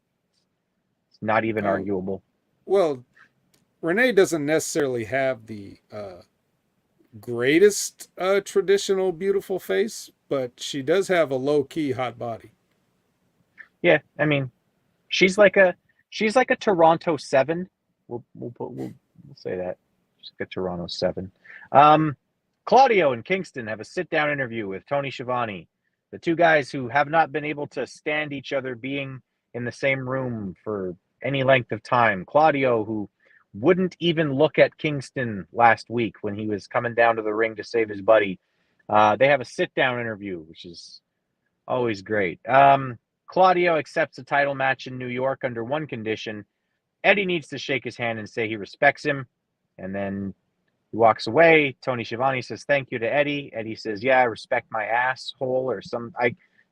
It's not even arguable. Well, Renee doesn't necessarily have the greatest traditional beautiful face, but she does have a low-key hot body. Yeah, I mean, she's like a Toronto 7. We'll say that. She's like a Toronto 7. Claudio and Kingston have a sit-down interview with Tony Schiavone. The two guys who have not been able to stand each other being in the same room for any length of time. Claudio, who wouldn't even look at Kingston last week when he was coming down to the ring to save his buddy. They have a sit-down interview, which is always great. Claudio accepts a title match in New York under one condition. Eddie needs to shake his hand and say he respects him. And then he walks away. Tony Schiavone says thank you to Eddie. Eddie says, yeah, I respect my asshole, or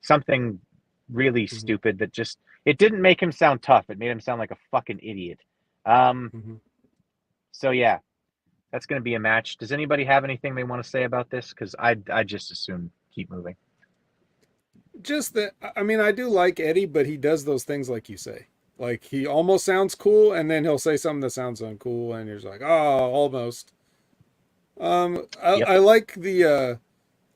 something really stupid that just, it didn't make him sound tough. It made him sound like a fucking idiot. So yeah, that's going to be a match. Does anybody have anything they want to say about this? Because I just assume keep moving. Just that, I mean, I do like Eddie, but he does those things like you say. Like, he almost sounds cool, and then he'll say something that sounds uncool, and you're just like, oh, almost. I like the,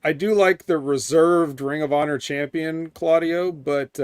I do like the reserved Ring of Honor champion, Claudio, but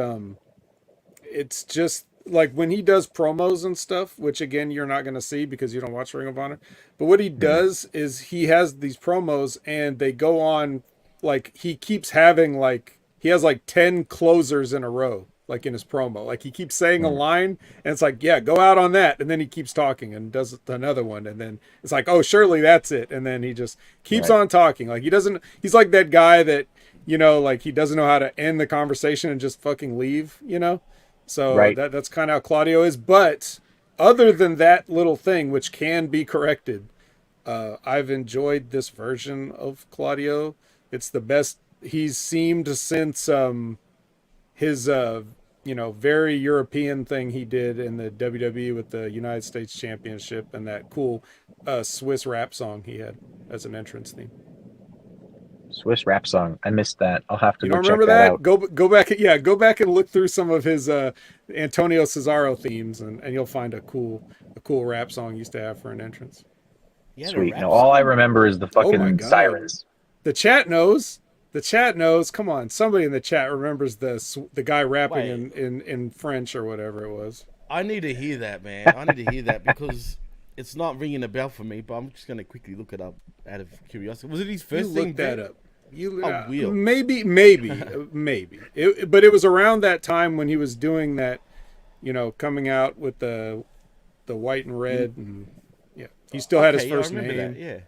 it's just, like, when he does promos and stuff, which, again, you're not going to see because you don't watch Ring of Honor, but what he does is he has these promos, and they go on, like, he keeps having, like, he has, like, 10 closers in a row. like in his promo. Like he keeps saying a line, and it's like, yeah, go out on that, and then he keeps talking and does another one, and then it's like, oh, surely that's it, and then he just keeps on talking. Like he's like that guy that, you know, like he doesn't know how to end the conversation and just fucking leave, you know. So that's kind of how Claudio is. But other than that little thing, which can be corrected, I've enjoyed this version of Claudio. It's the best he's seemed since his you know, very European thing he did in the WWE with the United States Championship and that cool Swiss rap song he had as an entrance theme. Swiss rap song. I missed that. I'll have to You go don't check remember that that? out. Go back. Yeah, go back and look through some of his Antonio Cesaro themes, and you'll find a cool rap song he used to have for an entrance. Yeah, Sweet. No, all I remember is the Oh my fucking God. sirens. The chat knows. The chat knows. Come on, somebody in the chat remembers the guy rapping in French or whatever it was. I need to hear that, man. I need to hear that because it's not ringing a bell for me. But I'm just gonna quickly look it up out of curiosity. Was it his first You thing? look that up. Will. Maybe. But it was around that time when he was doing that, you know, coming out with the white and red, and yeah, he still had his first name. That, yeah.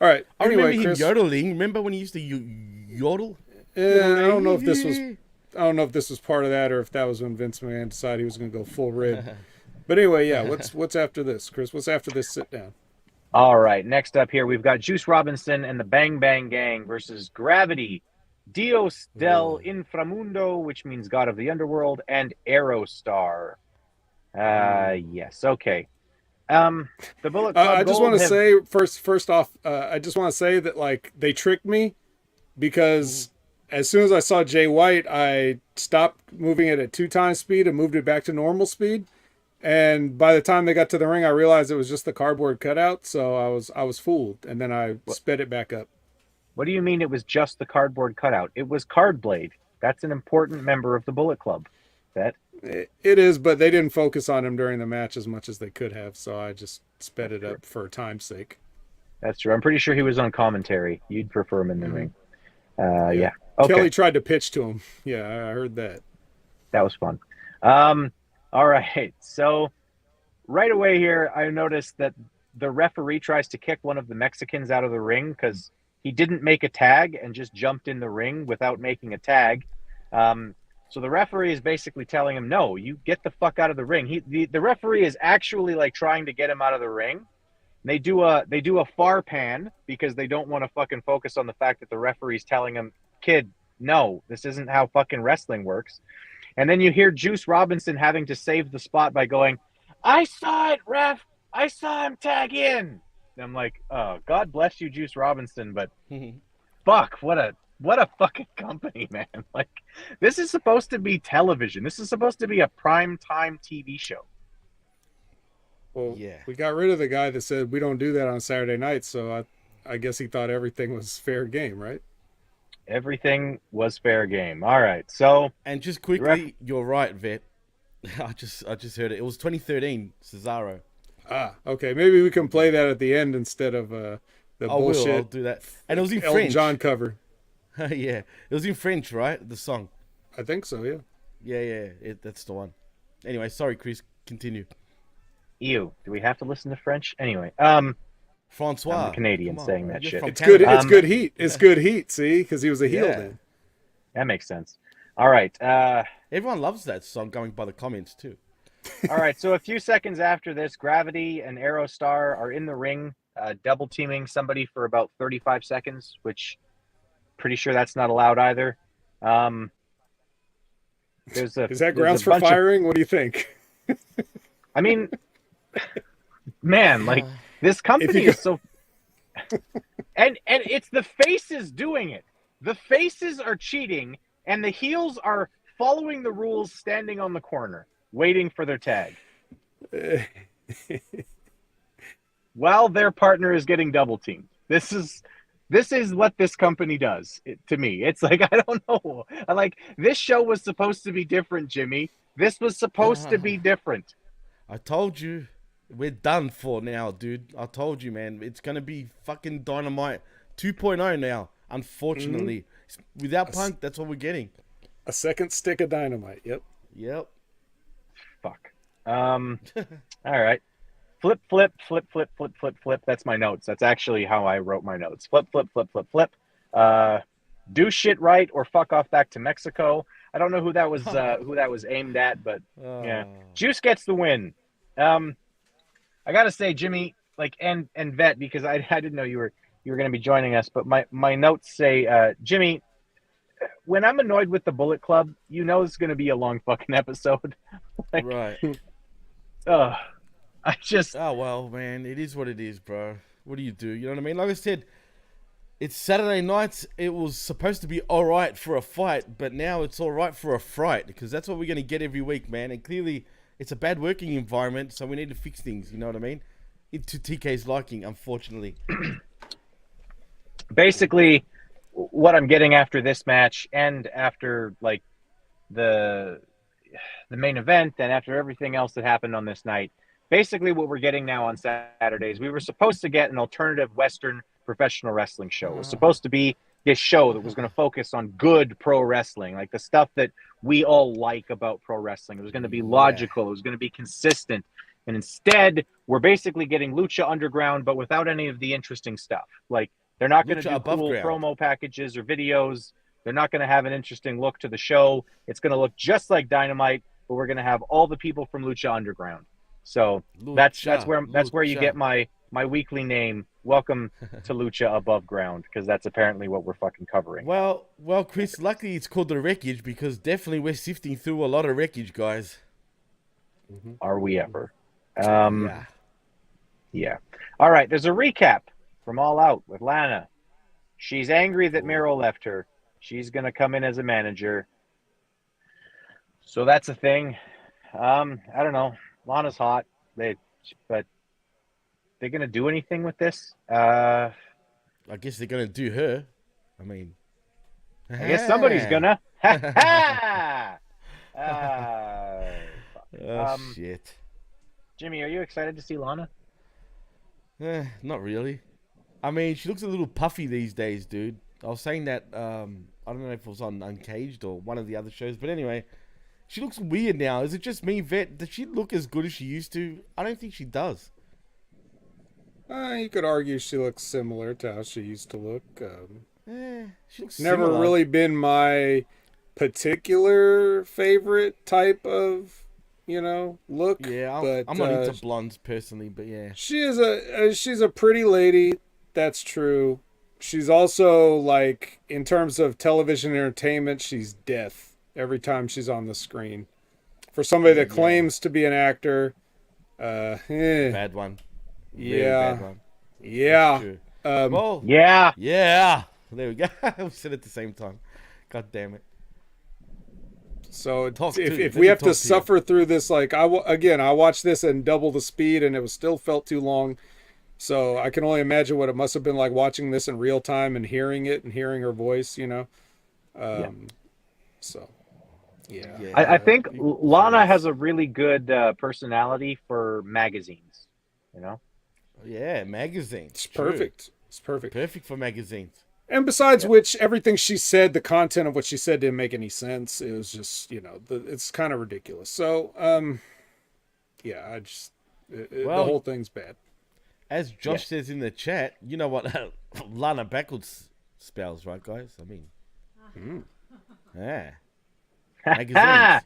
All right. I Anyway, remember Chris, him yodeling. Remember when he used to yodel? I don't know if this was. I don't know if this was part of that or if that was when Vince McMahon decided he was going to go full red. But anyway, yeah. What's after this, Chris? What's after this sit down? All right, next up here, we've got Juice Robinson and the Bang Bang Gang versus Gravity, Dios del Inframundo, which means God of the Underworld, and Aerostar. Yes, okay. The Bullet Club I just Gold want to have- say first off, I just want to say that like they tricked me because as soon as I saw Jay White, I stopped moving it at 2x speed and moved it back to normal speed. And by the time they got to the ring, I realized it was just the cardboard cutout, so I was fooled, and then I sped it back up. What do you mean it was just the cardboard cutout? It was Cardblade. That's an important member of the Bullet Club. It is, but they didn't focus on him during the match as much as they could have, so I just sped it up for time's sake. That's true. I'm pretty sure he was on commentary. You'd prefer him in the ring. Yeah. Okay. Kelly tried to pitch to him. Yeah, I heard that. That was fun. All right. So right away here, I noticed that the referee tries to kick one of the Mexicans out of the ring because he didn't make a tag and just jumped in the ring without making a tag. So the referee is basically telling him, no, you get the fuck out of the ring. The referee is actually like trying to get him out of the ring. They do a far pan because they don't want to fucking focus on the fact that the referee's telling him, kid, no, this isn't how fucking wrestling works. And then you hear Juice Robinson having to save the spot by going, I saw it, ref. I saw him tag in. And I'm like, oh, God bless you, Juice Robinson, but fuck, what a fucking company, man. Like, this is supposed to be television. This is supposed to be a prime time TV show. Well, yeah. We got rid of the guy that said we don't do that on Saturday nights, so I guess he thought everything was fair game, right? Everything was fair game. All right, so... And just quickly, you're right, Vet. I just heard it. It was 2013, Cesaro. Ah, okay. Maybe we can play that at the end instead of the bullshit. I'll do that. And it was in Elton French. John cover. Yeah. It was in French, right? The song. I think so, yeah. Yeah. That's the one. Anyway, sorry, Chris. Continue. Ew. Do we have to listen to French? Anyway, Francois. I'm a Canadian saying that shit. It's good. It's good heat. It's good heat. See, because he was a heel then. That makes sense. All right. Everyone loves that song. Going by the comments too. All right. So a few seconds after this, Gravity and Aerostar are in the ring, double teaming somebody for about 35 seconds, which pretty sure that's not allowed either. Is that grounds for firing? What do you think? I mean, man, like this company is so, and it's the faces doing it. The faces are cheating, and the heels are following the rules, standing on the corner, waiting for their tag, while their partner is getting double teamed. This is what this company does to me. It's like, I don't know. This show was supposed to be different, Jimmy. This was supposed to be different. I told you. We're done for now, dude. I told you, man. It's going to be fucking Dynamite 2.0 now, unfortunately. Without Punk, that's what we're getting. A second stick of Dynamite, yep. Yep. Fuck. All right. Flip, flip, flip, flip, flip, flip, flip. That's my notes. That's actually how I wrote my notes. Flip, flip, flip, flip, flip. Do shit right or fuck off back to Mexico. I don't know who that was aimed at, but yeah. Juice gets the win. I gotta say, Jimmy, like and Vet, because I didn't know you were gonna be joining us, but my notes say, Jimmy, when I'm annoyed with the Bullet Club, you know it's gonna be a long fucking episode. Like, Right. I just Oh, well, man, it is what it is, bro. What do? You know what I mean? Like I said, it's Saturday nights. It was supposed to be all right for a fight, but now it's all right for a fright, because that's what we're going to get every week, man. And clearly, it's a bad working environment, so we need to fix things, you know what I mean? To TK's liking, unfortunately. basically what I'm getting after this match and after, like, the main event and after everything else that happened on this night. Basically, what we're getting now on Saturdays, we were supposed to get an alternative Western professional wrestling show. It was supposed to be this show that was going to focus on good pro wrestling, like the stuff that we all like about pro wrestling. It was going to be logical. It was going to be consistent. And instead, we're basically getting Lucha Underground, but without any of the interesting stuff. Like, they're not going to do cool promo packages or videos. They're not going to have an interesting look to the show. It's going to look just like Dynamite, but we're going to have all the people from Lucha Underground. So that's where you get my weekly name. Welcome to Lucha Above Ground, because that's apparently what we're fucking covering. Well, Chris, luckily it's called the Wreckage, because definitely we're sifting through a lot of wreckage, guys. Are we ever? Yeah. All right, there's a recap from All Out with Lana. She's angry that Miro left her. She's going to come in as a manager. So that's a thing. I don't know. Lana's hot, but they're gonna do anything with this? I guess they're gonna do her. I mean, I guess somebody's gonna. Shit. Jimmy, are you excited to see Lana? Not really. I mean, she looks a little puffy these days, dude. I was saying that. I don't know if it was on Uncaged or one of the other shows, but anyway. She looks weird now. Is it just me, Vet? Does she look as good as she used to? I don't think she does. You could argue she looks similar to how she used to look. She looks never similar. really been my particular favorite type of, look. Yeah, I'm not into blondes personally, but yeah. She's a pretty lady. That's true. She's also, like, in terms of television entertainment, she's death every time she's on the screen. For somebody that claims to be an actor, bad one. Yeah. Really bad one. Yeah. Yeah. There we go. We said it at the same time. God damn it. So if we have to suffer through this, like, I watched this in double the speed and it still felt too long. So I can only imagine what it must have been like watching this in real time and hearing it and hearing her voice, So, yeah. I think Lana has a really good personality for magazines, Yeah, magazines. It's perfect. It's perfect. Perfect for magazines. And besides which, everything she said, the content of what she said didn't make any sense. It was just, it's kind of ridiculous. So, the whole thing's bad. As Josh says in the chat, you know what Lana backwards spells, right, guys? I mean, yeah. Magazines. I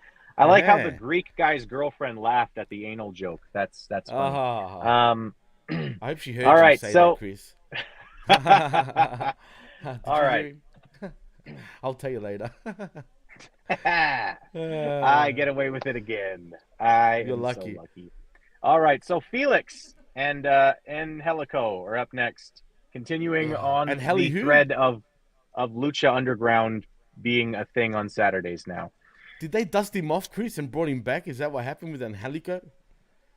like how the Greek guy's girlfriend laughed at the anal joke. That's funny. I hope she heard all you right, say so... that, Chris. All right. I'll tell you later. I get away with it again. You're lucky. So lucky. All right, so Felix and Helico are up next, continuing on the thread of Lucha Underground being a thing on Saturdays now. Did they dust him off, Chris, and brought him back? Is that what happened with Angelico?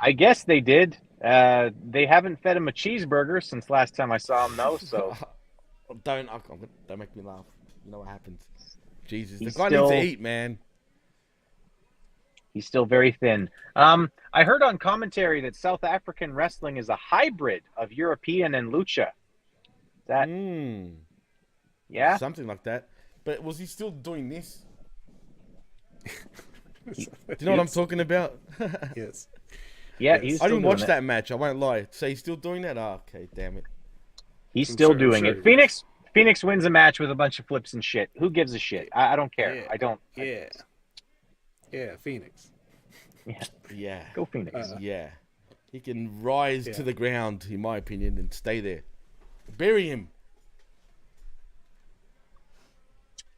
I guess they did. They haven't fed him a cheeseburger since last time I saw him, though. So don't make me laugh. You know what happens? Jesus, the guy needs to eat, man. He's still very thin. I heard on commentary that South African wrestling is a hybrid of European and Lucha. That, yeah, something like that. But was he still doing this? Do you know what I'm talking about? Yes. Yeah, Yes. he's I still didn't watch doing it. that match. I won't lie. So he's still doing that? Oh, okay, damn it. He's I'm still sure- I'm doing sure it. he is. Phoenix wins a match with a bunch of flips and shit. Who gives a shit? I don't care. Yeah. I don't. Yeah. Yeah, Phoenix. Yeah. Go Phoenix. Yeah. He can rise Yeah. to the ground, in my opinion, and stay there. Bury him.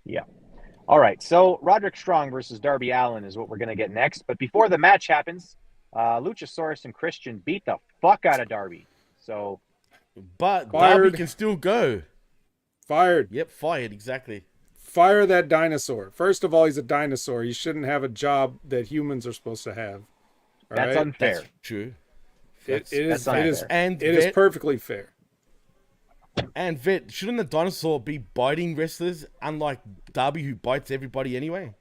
Yeah. All right. So Roderick Strong versus Darby Allin is what we're gonna get next. But before the match happens, Luchasaurus and Christian beat the fuck out of Darby. So But Fired. Darby can still go. Fired. Yep, fired, exactly. Fire that dinosaur. First of all, he's a dinosaur. He shouldn't have a job that humans are supposed to have. All that's right? unfair. That's true. It is. that's It is. unfair. And It is Vet, perfectly fair. and Vet, shouldn't the dinosaur be biting wrestlers, unlike Darby, who bites everybody anyway?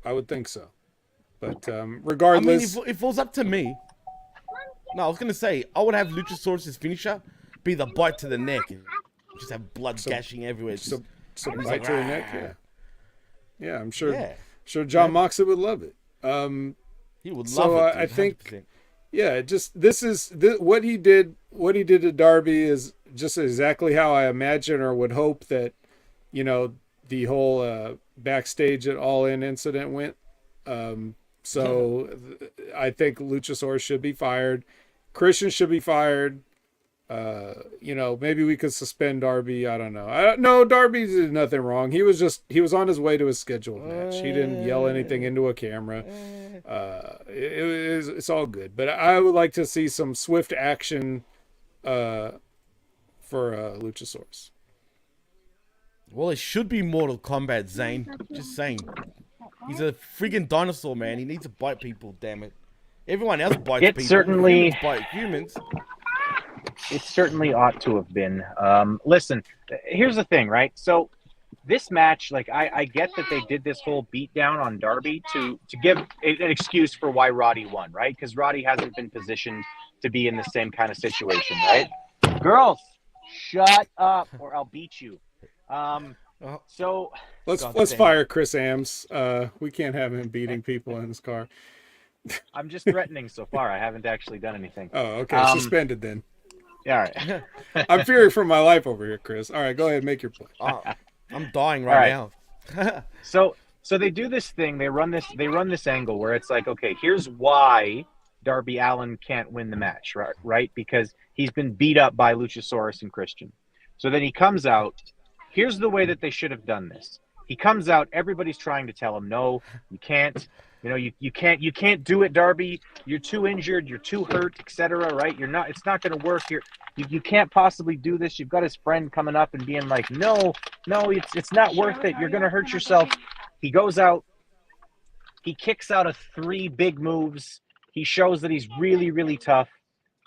I would think so. But I mean, regardless, if it was up to me, no, I was gonna say I would have Luchasaurus' finisher be the bite to the neck, and just have blood gashing everywhere. so, Just, so and he's bite like, to the "Rah." neck. Yeah. Yeah, I'm sure. Yeah. Sure, John Moxley would love it. He would So, love it. I Dude, think- 100%. Yeah, what he did. What he did to Darby is just exactly how I imagine or would hope that, the whole backstage at All In incident went. I think Luchasaurus should be fired. Christian should be fired. Maybe we could suspend Darby. I don't know. No, Darby did nothing wrong. He was on his way to his scheduled match. He didn't yell anything into a camera. It's all good. But I would like to see some swift action for Luchasaurus. Well, it should be Mortal Kombat, Zane. Just saying. He's a friggin' dinosaur, man. He needs to bite people, damn it. Everyone else bites It people. certainly- Humans bite humans. It certainly ought to have been. Listen, here's the thing, right? So this match, like, I get that they did this whole beatdown on Darby to give an excuse for why Roddy won, right? Because Roddy hasn't been positioned to be in the same kind of situation, right? Girls, shut up or I'll beat you. So Let's God damn. fire Chris Ambvs. We can't have him beating people in his car. I'm just threatening so far. I haven't actually done anything. Oh, okay. Suspended then. All right. I'm fearing for my life over here, Chris. All right, go ahead, make your point. I'm dying right now. So they do this thing. They run this angle where it's like, okay, here's why Darby Allin can't win the match, right? Because he's been beat up by Luchasaurus and Christian. So then he comes out. Here's the way that they should have done this. He comes out. Everybody's trying to tell him, no, you can't. You can't do it, Darby. You're too injured. You're too hurt, etc. Right? It's not going to work here. You can't possibly do this. You've got his friend coming up and being like, no, it's not worth it. You're going to hurt yourself. He goes out. He kicks out of 3 big moves. He shows that he's really, really tough.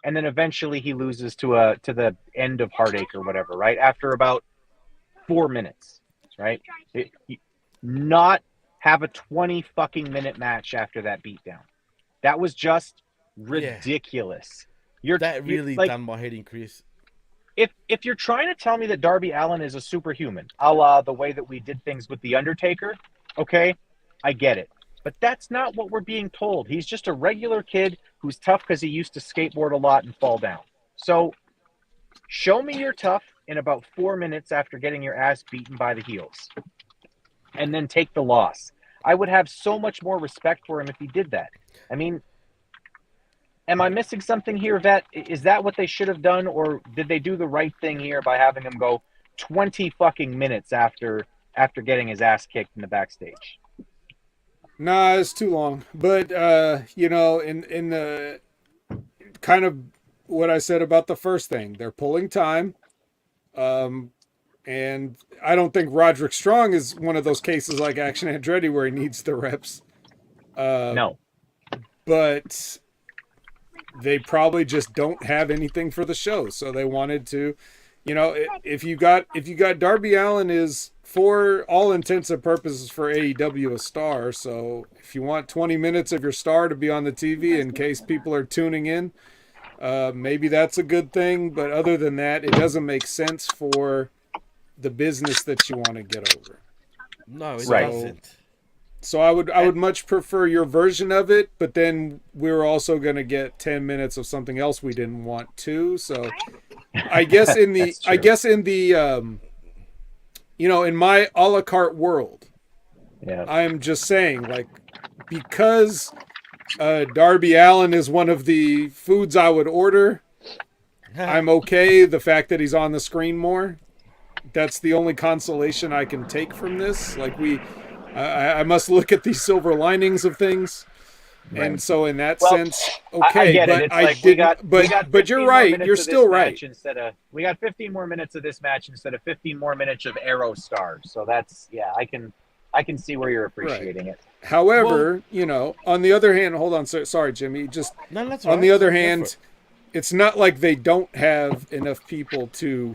And then eventually he loses to the end of Heartache or whatever, right? After about 4 minutes, right? Not have a 20 fucking minute match after that beatdown. That was just ridiculous. That really done my head in, Chris. If you're trying to tell me that Darby Allin is a superhuman, a la the way that we did things with The Undertaker, okay, I get it. But that's not what we're being told. He's just a regular kid who's tough because he used to skateboard a lot and fall down. So show me you're tough in about 4 minutes after getting your ass beaten by the heels. And then take the loss. I would have so much more respect for him if he did that. I mean, am I missing something here, Vet? Is that what they should have done, or did they do the right thing here by having him go 20 fucking minutes after getting his ass kicked in the backstage? Nah, it's too long. But in the kind of what I said about the first thing, they're pulling time. And I don't think Roderick Strong is one of those cases like Action Andretti where he needs the reps. No. But they probably just don't have anything for the show. So they wanted to, if you got Darby Allin is, for all intents and purposes for AEW, a star. So if you want 20 minutes of your star to be on the TV in case people are tuning in, maybe that's a good thing. But other than that, it doesn't make sense for the business that you want to get over. No, it Right. doesn't. So I would much prefer your version of it, but then we're also going to get 10 minutes of something else we didn't want to. So I guess in the in my a la carte world, Yeah. I'm just saying, like, because Darby Allin is one of the foods I would order, I'm okay. The fact that he's on the screen more, that's the only consolation I can take from this. Like, I must look at the silver linings of things. Right. And so in that sense, okay, I get but it. It's I like didn't, we got but you're 15 more right. minutes You're of this still right. match we got 15 more minutes of this match instead of 15 more minutes of Arrow Stars. So that's, I can see where you're appreciating it. However, on the other hand, hold on. Sorry, Jimmy. Just that's on right. the other hand, it's not like they don't have enough people to,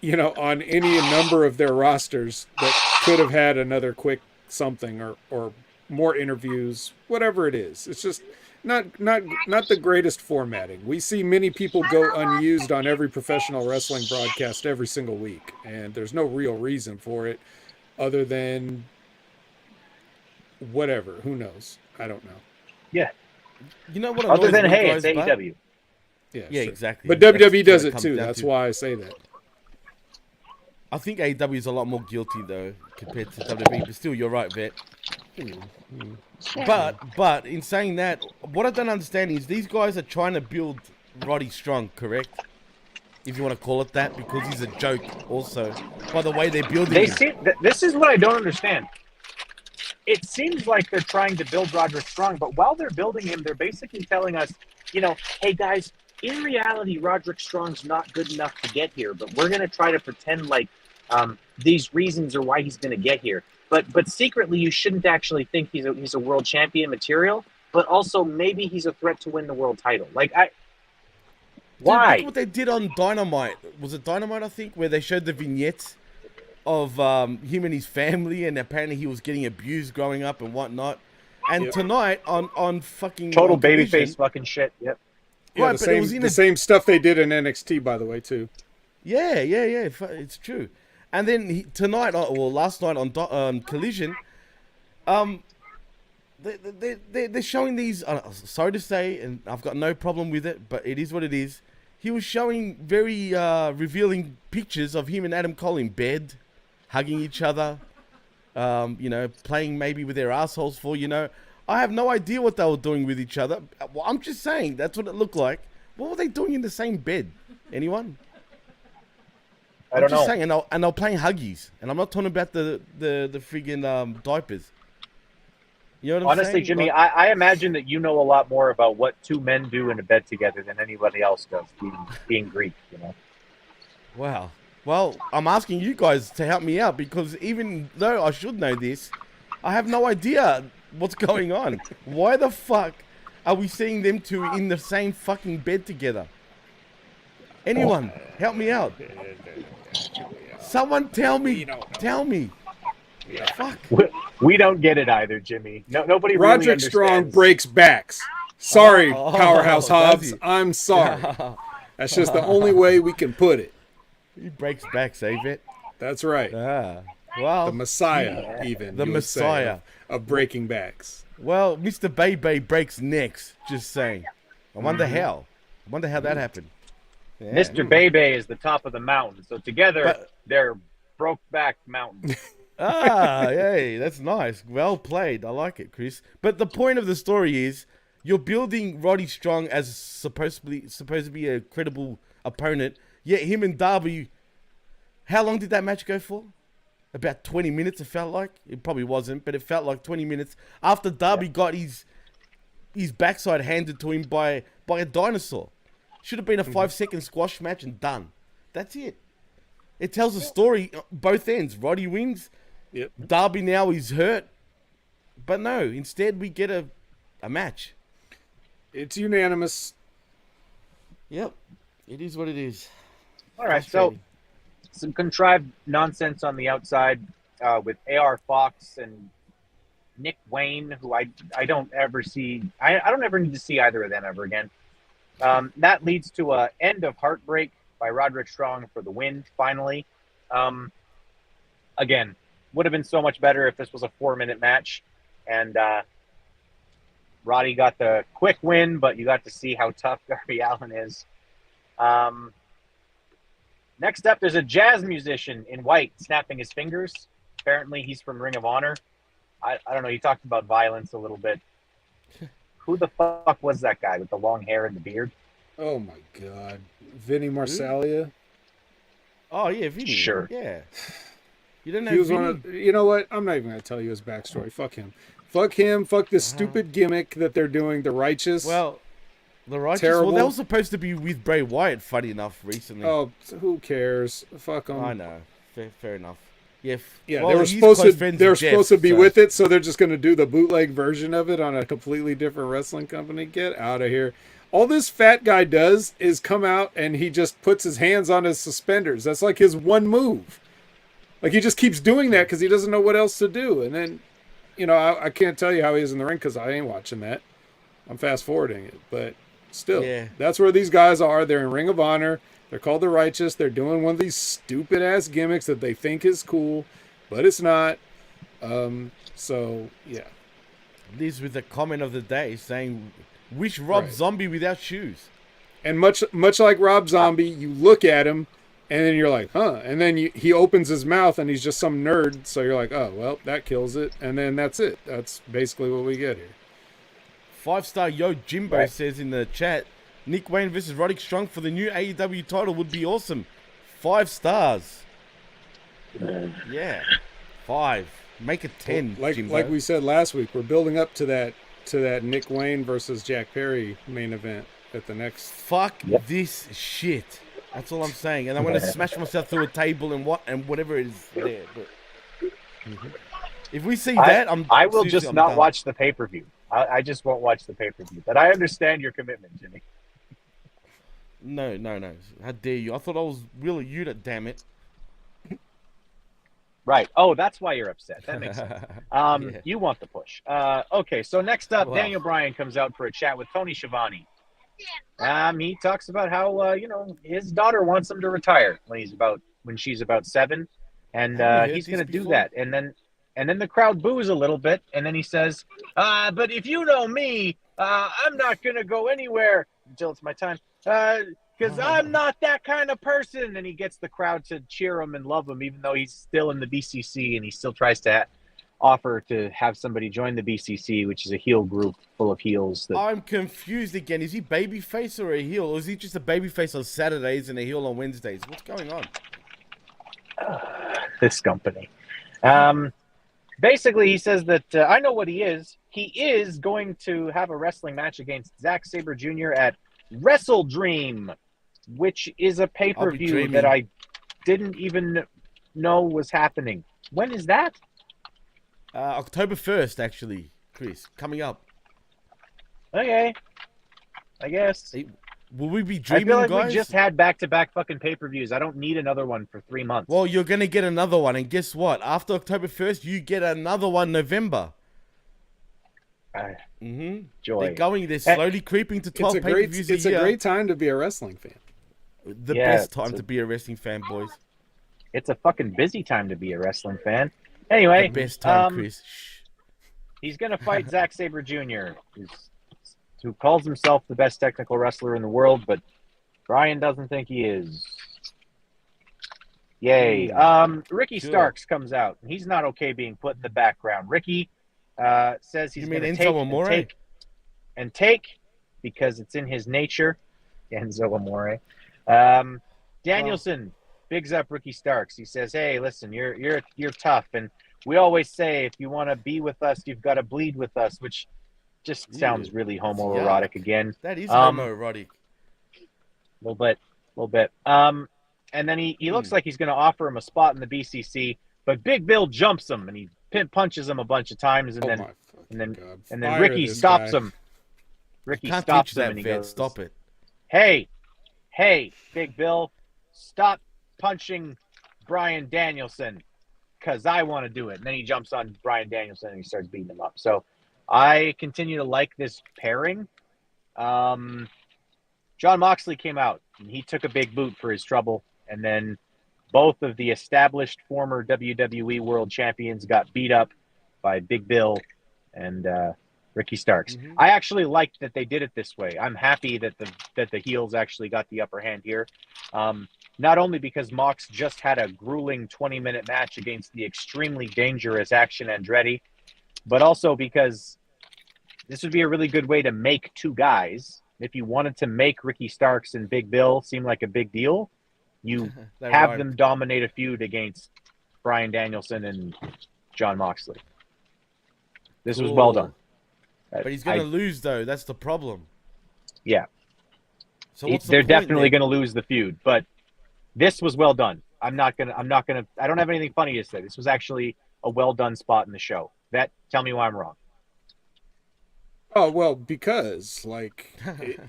on any number of their rosters that could have had another quick something or more interviews, whatever it is. It's just not the greatest formatting. We see many people go unused on every professional wrestling broadcast every single week, and there's no real reason for it other than whatever. Who knows? I don't know. Yeah. You know what? Other than, hey, it's AEW. Yeah, sure. Exactly. But WWE does it too. That's why I say that. I think AEW is a lot more guilty though compared to WWE. But still, you're right, Vet. But in saying that, what I don't understand is these guys are trying to build Roddy Strong, correct? If you want to call it that, because he's a joke also. By the way, they're building him. This is what I don't understand. It seems like they're trying to build Roderick Strong, but while they're building him, they're basically telling us, hey guys, in reality, Roderick Strong's not good enough to get here, but we're going to try to pretend like these reasons are why he's going to get here. But secretly, you shouldn't actually think he's a world champion material, but also maybe he's a threat to win the world title. Why? Look what they did on Dynamite. Was it Dynamite, I think, where they showed the vignettes of him and his family, and apparently he was getting abused growing up and whatnot. And tonight on fucking total babyface fucking shit. Yep. Yeah, right, the same stuff they did in NXT, by the way, too. Yeah, it's true. And then last night on Collision, they're showing these. Sorry to say, and I've got no problem with it, but it is what it is. He was showing very revealing pictures of him and Adam Cole in bed, hugging each other, playing maybe with their assholes for, I have no idea what they were doing with each other. Well, I'm just saying, that's what it looked like. What were they doing in the same bed? Anyone? I don't know. I'm just saying, and they're playing huggies. And I'm not talking about the friggin' diapers. You know what I'm saying? Honestly, Jimmy, I imagine that you know a lot more about what two men do in a bed together than anybody else does, being Greek, Wow. Well, I'm asking you guys to help me out, because even though I should know this, I have no idea what's going on. Why the fuck are we seeing them two in the same fucking bed together? Anyone, help me out. Someone tell me. Yeah. Fuck. We don't get it either, Jimmy. Nobody Roderick really understands. Strong breaks backs. Sorry, Powerhouse Hobbs. I'm sorry. That's just the only way we can put it. He breaks backs, it? That's right. Well, the Messiah, even. The Messiah of breaking backs. Well, Mr. Bebe breaks necks. Just saying. I wonder how. That happened. Yeah. Mr. Bebe is the top of the mountain, so together they're broke back mountain. Hey, that's nice. Well played. I like it, Chris. But the point of the story is you're building Roddy Strong as supposed to be a credible opponent. Yet him and Darby, how long did that match go for? About 20 minutes, it felt like. It probably wasn't, but it felt like 20 minutes after Darby got his backside handed to him by a dinosaur. Should have been a 5-second squash match and done. That's it. It tells a story, both ends. Roddy wins. Yep. Darby now is hurt. But no, instead we get a match. It's unanimous. Yep. It is what it is. All right, so some contrived nonsense on the outside with AR Fox and Nick Wayne, who I don't ever see. I don't ever need to see either of them ever again. That leads to an end of Heartbreak by Roderick Strong for the win, finally. Again, would have been so much better if this was a 4-minute match. And Roddy got the quick win, but you got to see how tough Darby Allin is. Next up, there's a jazz musician in white snapping his fingers. Apparently, he's from Ring of Honor. I don't know. He talked about violence a little bit. Who the fuck was that guy with the long hair and the beard? Oh my God, Vinny Marseglia. Oh yeah, Vinny. Sure. Yeah. You don't know He was Vinny? one of. You know what? I'm not even gonna tell you his backstory. Fuck him. Fuck him. Fuck this stupid gimmick that they're doing. The Righteous. Well, the Righteous. Terrible. Well, that was supposed to be with Bray Wyatt. Funny enough, recently. Oh, who cares? Fuck them. I know. Fair enough. Yeah. Yeah, well, they were he's supposed close to. friends They were with Jeff, supposed to be so- with it, so they're just going to do the bootleg version of it on a completely different wrestling company. Get out of here! All this fat guy does is come out and he just puts his hands on his suspenders. That's like his one move. Like he just keeps doing that because he doesn't know what else to do. And then, you know, I can't tell you how he is in the ring because I ain't watching that. I'm fast forwarding it, but still, Yeah. that's where these guys are. They're in Ring of Honor. They're called the Righteous. They're doing one of these stupid ass gimmicks that they think is cool, but it's not. So yeah. This with the comment of the day saying, "Wish Rob Right. Zombie without shoes." And much like Rob Zombie, you look at him and then you're like, huh? And then he opens his mouth and he's just some nerd. So you're like, oh, well, that kills it. And then that's it. That's basically what we get here. 5-star Yo Jimbo Right. says in the chat, Nick Wayne versus Roderick Strong for the new AEW title would be awesome. 5 stars. Yeah. 5. Make it 10, Like Jimbo. we said last week, we're building up to that Nick Wayne versus Jack Perry main event at the next. Fuck Yep. this shit. That's all I'm saying. And I'm going to smash myself through a table and whatever is there. But if we see that, I will seriously, just I'm not done. watch the pay-per-view. I just won't watch the pay-per-view. But I understand your commitment, Jimmy. No. How dare you? I thought I was Will Yuta, damn it. Right. Oh, that's why you're upset. That makes sense. Yeah. You want the push. Okay, so next up, Wow. Daniel Bryan comes out for a chat with Tony Schiavone. He talks about how his daughter wants him to retire when she's about 7, and Have you he's heard going to this do before? that. And then the crowd boos a little bit, and then he says, "But if you know me, I'm not going to go anywhere until it's my time, because I'm not that kind of person." And he gets the crowd to cheer him and love him, even though he's still in the BCC, and he still tries to offer to have somebody join the BCC, which is a heel group full of heels. I'm confused again. Is he babyface or a heel? Or is he just a babyface on Saturdays and a heel on Wednesdays? What's going on? This company. Basically, he says that I know what he is. He is going to have a wrestling match against Zack Sabre Jr. at Wrestle Dream, which is a pay-per-view dreaming. that I didn't even know was happening. When is that? October 1st, actually, Chris. Coming up. Okay. I guess. Will we be I dreaming, feel like guys? we just had back-to-back fucking pay-per-views. I don't need another one for 3 months. Well, you're going to get another one. And guess what? After October 1st, you get another one November. Joy. They're slowly creeping to 12 pay-per-views a It's year. a great time to be a wrestling fan. The Yeah, best time to be a wrestling fan, boys. It's a fucking busy time to be a wrestling fan. Anyway, The best time, Chris. Shh. he's going to fight Zack Sabre Jr., who calls himself the best technical wrestler in the world, but Brian doesn't think he is. Yay. Ricky Sure. Starks comes out, and he's not okay being put in the background. Ricky says he's You going mean to Enzo Amore? take because it's in his nature. Enzo Amore. Danielson bigs up Ricky Starks. He says, "Hey, listen, you're tough, and we always say if you want to be with us, you've got to bleed with us," which just sounds really homoerotic again. That is Um, homoerotic. little bit. And then he looks like he's going to offer him a spot in the BCC, but Big Bill jumps him and he punches him a bunch of times, and Oh then my fucking and then God. and then Fire Ricky this stops guy. him. Ricky Can't stops teach him that, and he vet. goes, Stop it. Hey, Big Bill, stop punching Bryan Danielson because I want to do it. And then he jumps on Bryan Danielson and he starts beating him up. So I continue to like this pairing. John Moxley came out and he took a big boot for his trouble. And then both of the established former WWE World Champions got beat up by Big Bill and Ricky Starks. Mhm. I actually liked that they did it this way. I'm happy that the heels actually got the upper hand here. Not only because Mox just had a grueling 20-minute match against the extremely dangerous Action Andretti, but also because this would be a really good way to make two guys. If you wanted to make Ricky Starks and Big Bill seem like a big deal, you have them dominate a feud against Bryan Danielson and Jon Moxley. This was well done. But he's going to lose, though. That's the problem. Yeah. So what's they're the point, definitely going to lose the feud, but this was well done. I don't have anything funny to say. This was actually a well done spot in the show. Tell me why I'm wrong. Oh, well, because,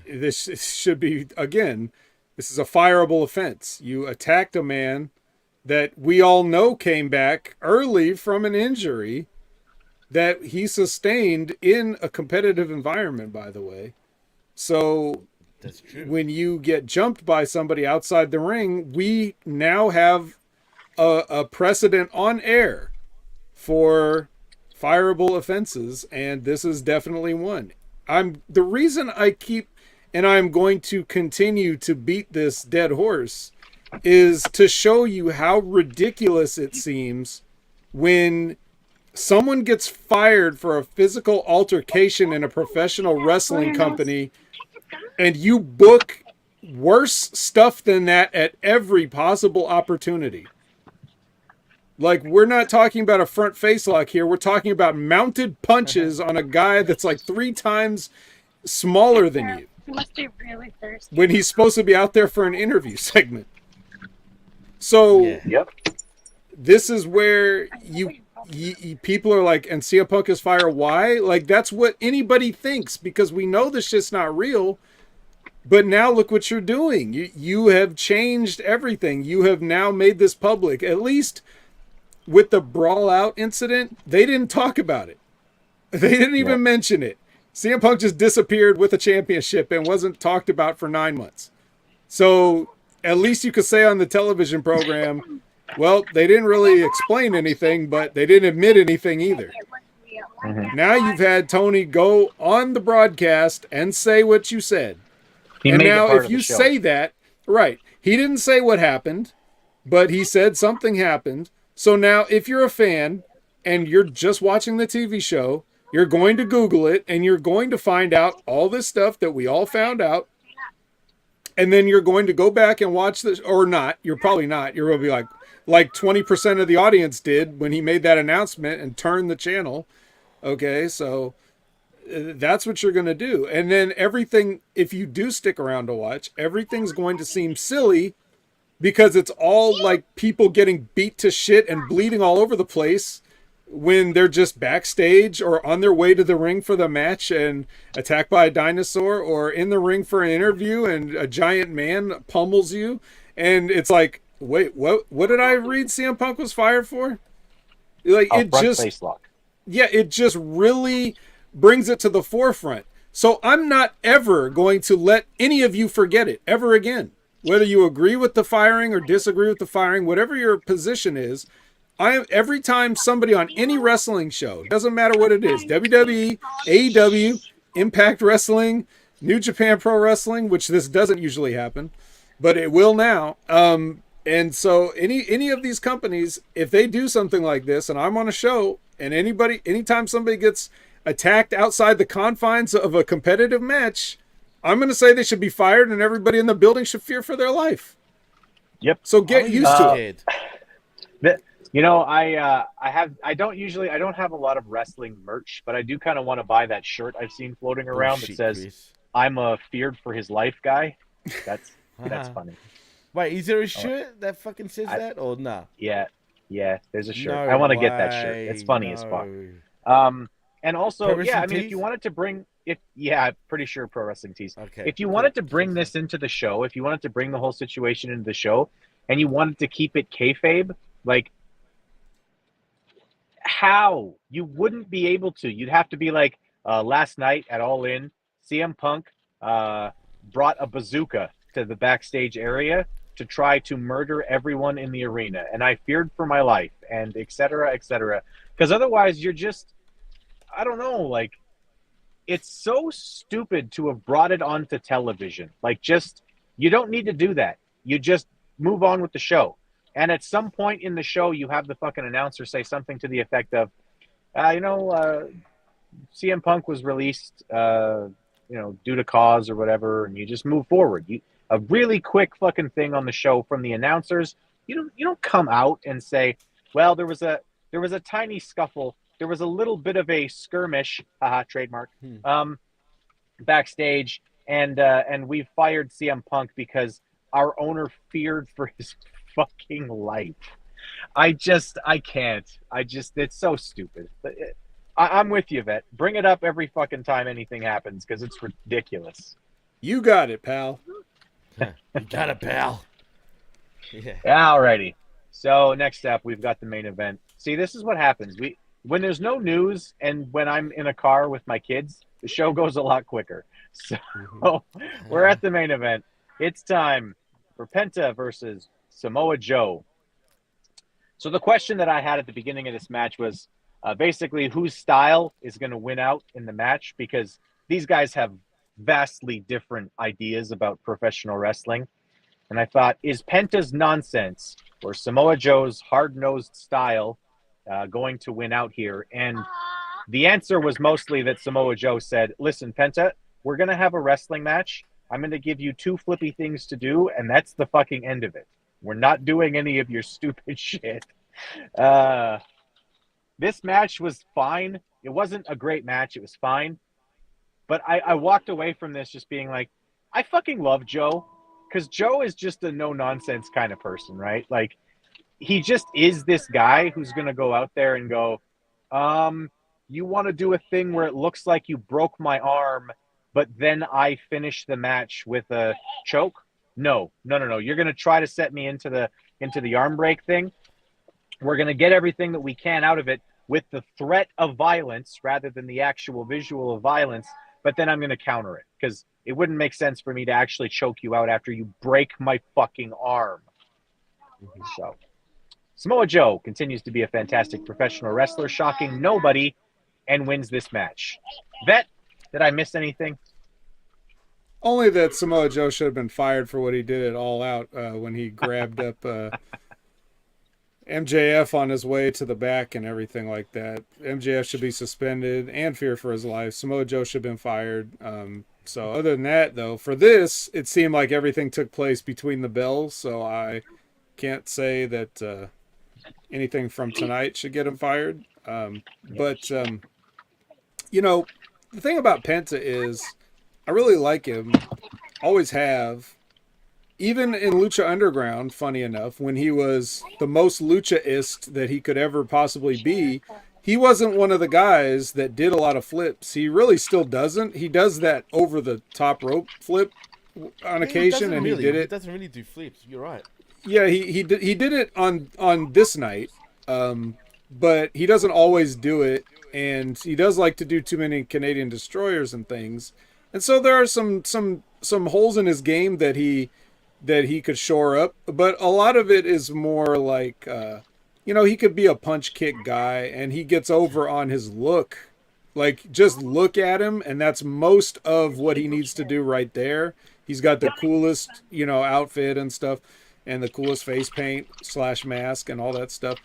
this should be, again, this is a fireable offense. You attacked a man that we all know came back early from an injury that he sustained in a competitive environment, by the way. So that's true. When you get jumped by somebody outside the ring, we now have a precedent on air for fireable offenses, and this is definitely one. The reason I keep, and I'm going to continue to beat this dead horse, is to show you how ridiculous it seems when someone gets fired for a physical altercation in a professional wrestling company and you book worse stuff than that at every possible opportunity. Like, we're not talking about a front face lock here. We're talking about mounted punches on a guy that's like 3 times smaller than you. He must be really thirsty. When he's supposed to be out there for an interview segment. So, this is where you people are like, and CM Punk is fire. Why? Like, that's what anybody thinks, because we know this shit's not real. But now look what you're doing. You have changed everything. You have now made this public. At least with the brawl out incident, they didn't talk about it. They didn't even mention it. CM Punk just disappeared with a championship and wasn't talked about for 9 months. So at least you could say on the television program, well, they didn't really explain anything, but they didn't admit anything either. Now you've had Tony go on the broadcast and say what you said. And now if you say that, right, he didn't say what happened, but he said something happened. So now if you're a fan and you're just watching the TV show, you're going to Google it and you're going to find out all this stuff that we all found out. And then you're going to go back and watch this, or not. You're probably not. You're going to be like 20% of the audience did when he made that announcement and turned the channel. Okay, so that's what you're going to do. And then everything, if you do stick around to watch, everything's going to seem silly because it's all like people getting beat to shit and bleeding all over the place when they're just backstage or on their way to the ring for the match and attacked by a dinosaur, or in the ring for an interview and a giant man pummels you. And it's like, wait, what did I read CM Punk was fired for? Like, it just, face lock. Yeah, it just really brings it to the forefront. So I'm not ever going to let any of you forget it ever again. Whether you agree with the firing or disagree with the firing, whatever your position is, every time somebody on any wrestling show, doesn't matter what it is, WWE, AEW, Impact Wrestling, New Japan Pro Wrestling, which this doesn't usually happen, but it will now. And so any of these companies, if they do something like this, and I'm on a show, and anytime somebody gets attacked outside the confines of a competitive match, I'm going to say they should be fired, and everybody in the building should fear for their life. Yep. So get used to it. You know, I don't have a lot of wrestling merch, but I do kind of want to buy that shirt I've seen floating around that says, Chris, "I'm a feared for his life guy." That's funny. Wait, is there a shirt that fucking says that or nah? Yeah, there's a shirt. I want to get that shirt. It's funny as fuck. And also, I mean, if you wanted to bring I'm pretty sure Pro Wrestling Tees. Okay. If you wanted to bring this into the show, if you wanted to bring the whole situation into the show, and you wanted to keep it kayfabe, like, how? You wouldn't be able to. You'd have to be like, last night at All In, CM Punk brought a bazooka to the backstage area to try to murder everyone in the arena, and I feared for my life, and et cetera, et cetera. Because otherwise, you're just I don't know, like, it's so stupid to have brought it onto television. Like, just, you don't need to do that. You just move on with the show. And at some point in the show, you have the fucking announcer say something to the effect of, CM Punk was released, due to cause or whatever, and you just move forward. A really quick fucking thing on the show from the announcers. You don't come out and say, well, there was a tiny scuffle. There was a little bit of a skirmish, trademark, backstage, and we fired CM Punk because our owner feared for his fucking life. I can't. It's so stupid. I'm with you, Vet. Bring it up every fucking time anything happens because it's ridiculous. You got it, pal. You got it, pal. Yeah. Alrighty. So next up, we've got the main event. See, this is what happens. When there's no news and when I'm in a car with my kids, the show goes a lot quicker. So we're at the main event. It's time for Penta versus Samoa Joe. So the question that I had at the beginning of this match was basically whose style is going to win out in the match, because these guys have vastly different ideas about professional wrestling. And I thought, is Penta's nonsense or Samoa Joe's hard-nosed style going to win out here? And the answer was mostly that Samoa Joe said, listen, Penta, we're going to have a wrestling match. I'm going to give you 2 flippy things to do, and that's the fucking end of it. We're not doing any of your stupid shit. This match was fine. It wasn't a great match. It was fine. But I walked away from this just being like, I fucking love Joe. Because Joe is just a no-nonsense kind of person, right? Like, he just is this guy who's going to go out there and go, you want to do a thing where it looks like you broke my arm, but then I finish the match with a choke? No. You're going to try to set me into the arm break thing. We're going to get everything that we can out of it with the threat of violence rather than the actual visual of violence, but then I'm going to counter it because it wouldn't make sense for me to actually choke you out after you break my fucking arm. So, Samoa Joe continues to be a fantastic professional wrestler, shocking nobody, and wins this match. Vet, did I miss anything? Only that Samoa Joe should have been fired for what he did at All Out when he grabbed up MJF on his way to the back and everything like that. MJF should be suspended and fear for his life. Samoa Joe should have been fired. So other than that, though, for this, it seemed like everything took place between the bells. So I can't say that anything from tonight should get him fired. But the thing about Penta is I really like him. Always have. Even in Lucha Underground, funny enough, when he was the most luchaist that he could ever possibly be, he wasn't one of the guys that did a lot of flips. He really still doesn't. He does that over the top rope flip on occasion, and he did it. He doesn't really do flips. You're right. Yeah, he did it on this night, but he doesn't always do it, and he does like to do too many Canadian destroyers and things. And so there are some holes in his game that he could shore up, but a lot of it is more like, he could be a punch kick guy and he gets over on his look. Like, just look at him, and that's most of what he needs to do right there. He's got the coolest, outfit and stuff, and the coolest face paint / mask and all that stuff.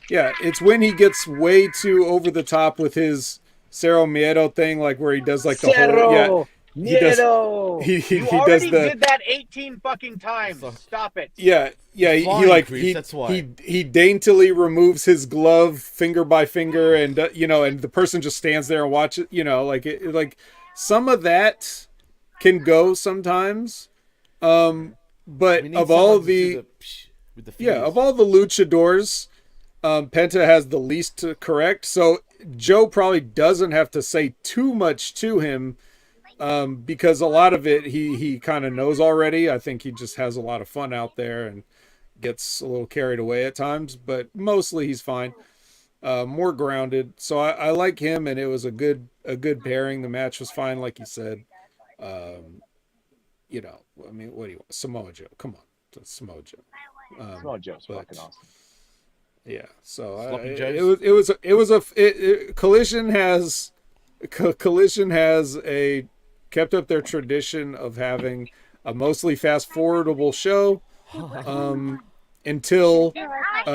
Yeah, it's when he gets way too over the top with his Cerro Miedo thing, like where he does like the whole... Yeah, you already did that 18 fucking times. Stop it. Yeah. He daintily removes his glove finger by finger, and and the person just stands there and watches. Like some of that can go sometimes. But of all the luchadors, Penta has the least to correct. So Joe probably doesn't have to say too much to him. Because a lot of it he kind of knows already. I think he just has a lot of fun out there and gets a little carried away at times, but mostly he's fine. More grounded. So I like him, and it was a good pairing. The match was fine, like you said. What do you want? Samoa Joe. Come on. Samoa Joe. Samoa Joe's fucking awesome. Yeah. So Collision has Collision has kept up their tradition of having a mostly fast forwardable show until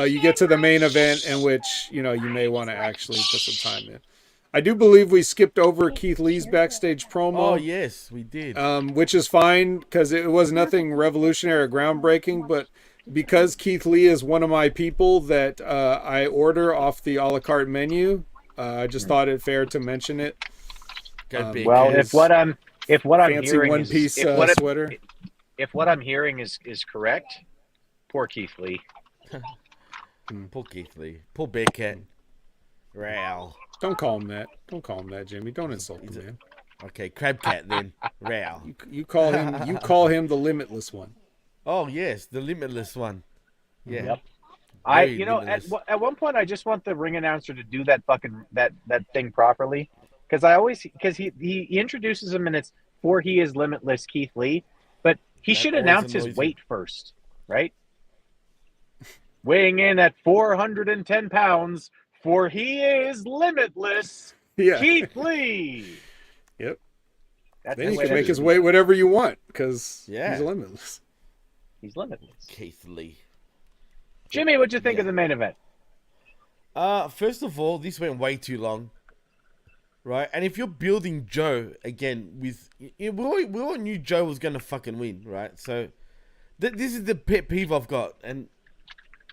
you get to the main event, in which you may want to actually put some time in. I do believe we skipped over Keith Lee's backstage promo. Oh yes, we did. Which is fine because it was nothing revolutionary or groundbreaking, but because Keith Lee is one of my people that I order off the a la carte menu, I just thought it fair to mention it. Well, if what I'm fancy hearing one is, piece sweater. If what I'm hearing is correct, poor Keith Lee. Poor Keith Lee. Poor Bearcat. Row. Don't call him that. Don't call him that, Jimmy. Don't insult him, man. Okay, Crabcat then. Row. You call him. You call him the limitless one. Oh yes, the limitless one. Yeah. Yep. Very At one point I just want the ring announcer to do that fucking that thing properly, because he introduces him and it's for he is limitless Keith Lee, but he should announce his weight first, right? Weighing in at 410 pounds, for he is limitless Keith Lee. Yep. Then he can make his weight whatever you want, because he's limitless. He's limitless. Keith Lee. Jimmy, what'd you think of the main event? First of all, this went way too long. Right? And if you're building Joe, again, we all knew Joe was going to fucking win, right? So, this is the pet peeve I've got. And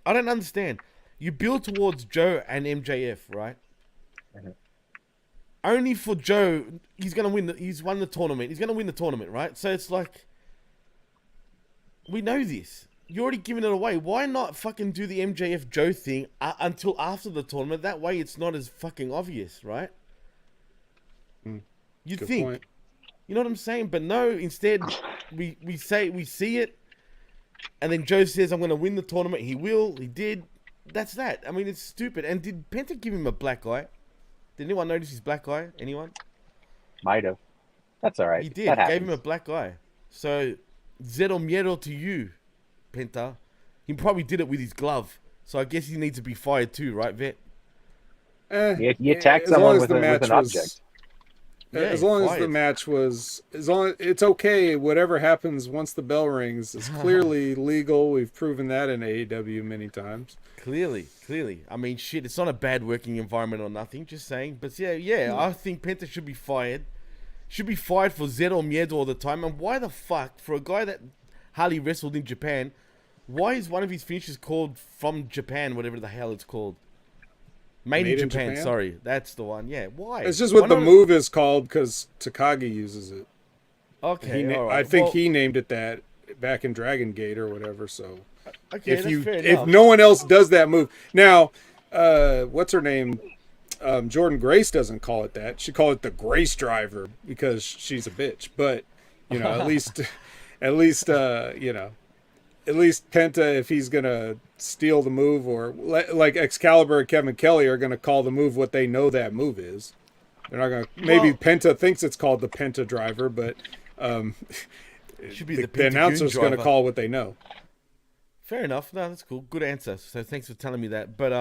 I don't understand. You build towards Joe and MJF, right? Mm-hmm. Only for Joe, he's going to win. He's won the tournament. He's going to win the tournament, right? So, it's like, we know this. You're already giving it away. Why not fucking do the MJF Joe thing until after the tournament? That way it's not as fucking obvious, right? You'd think. Point. You know what I'm saying? But no, instead, we see it, and then Joe says, I'm going to win the tournament. He will. He did. That's that. I mean, it's stupid. And did Penta give him a black eye? Did anyone notice his black eye? Anyone? Might have. That's all right. He did. Gave him a black eye. So, zero miedo to you, Penta. He probably did it with his glove. So I guess he needs to be fired too, right, Vet? You attack someone with an object. As long as the match was, it's okay. Whatever happens once the bell rings is clearly legal. We've proven that in AEW many times. Clearly. I mean, shit, it's not a bad working environment or nothing. Just saying. But yeah, I think Penta should be fired. Should be fired for Zero Miedo all the time. And why the fuck, for a guy that hardly wrestled in Japan, why is one of his finishes called From Japan, whatever the hell it's called? Made in Japan, sorry. That's the one. Yeah, why? It's just what the move is called because Takagi uses it. Okay, all right. I think he named it that back in Dragon Gate or whatever, so... Okay, if no one else does that move... Now, what's her name? Jordan Grace doesn't call it that. She called it the Grace Driver because she's a bitch. But, at least Penta, if he's going to steal the move, or like Excalibur and Kevin Kelly are going to call the move what they know that move is. They're not going to... Maybe Penta thinks it's called the Penta Driver, but it should be the announcer's going to call what they know. Fair enough. No, that's cool. Good answer. So thanks for telling me that. But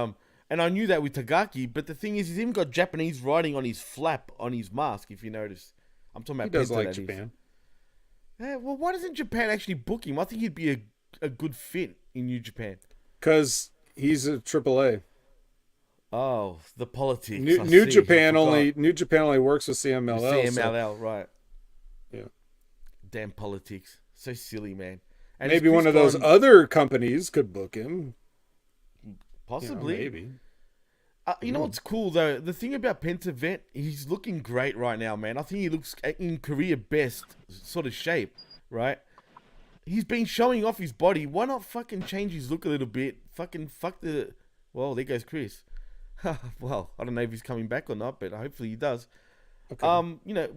and I knew that with Tagaki, but the thing is, he's even got Japanese writing on his flap on his mask, if you notice. I'm talking about Penta. He does Penta, like Japan. Yeah, well, why doesn't Japan actually book him? I think he'd be a good fit in New Japan. Because he's a AAA. Oh, the politics. New Japan only works with CMLL. CMLL, right? Yeah. Damn politics, so silly, man. And maybe one of those other companies could book him. Possibly, maybe. You know what's cool though? The thing about Penta Vet, he's looking great right now, man. I think he looks in career best sort of shape, right? He's been showing off his body. Why not fucking change his look a little bit? Fucking fuck the... Well, there goes Chris. Well, I don't know if he's coming back or not, but hopefully he does. Okay.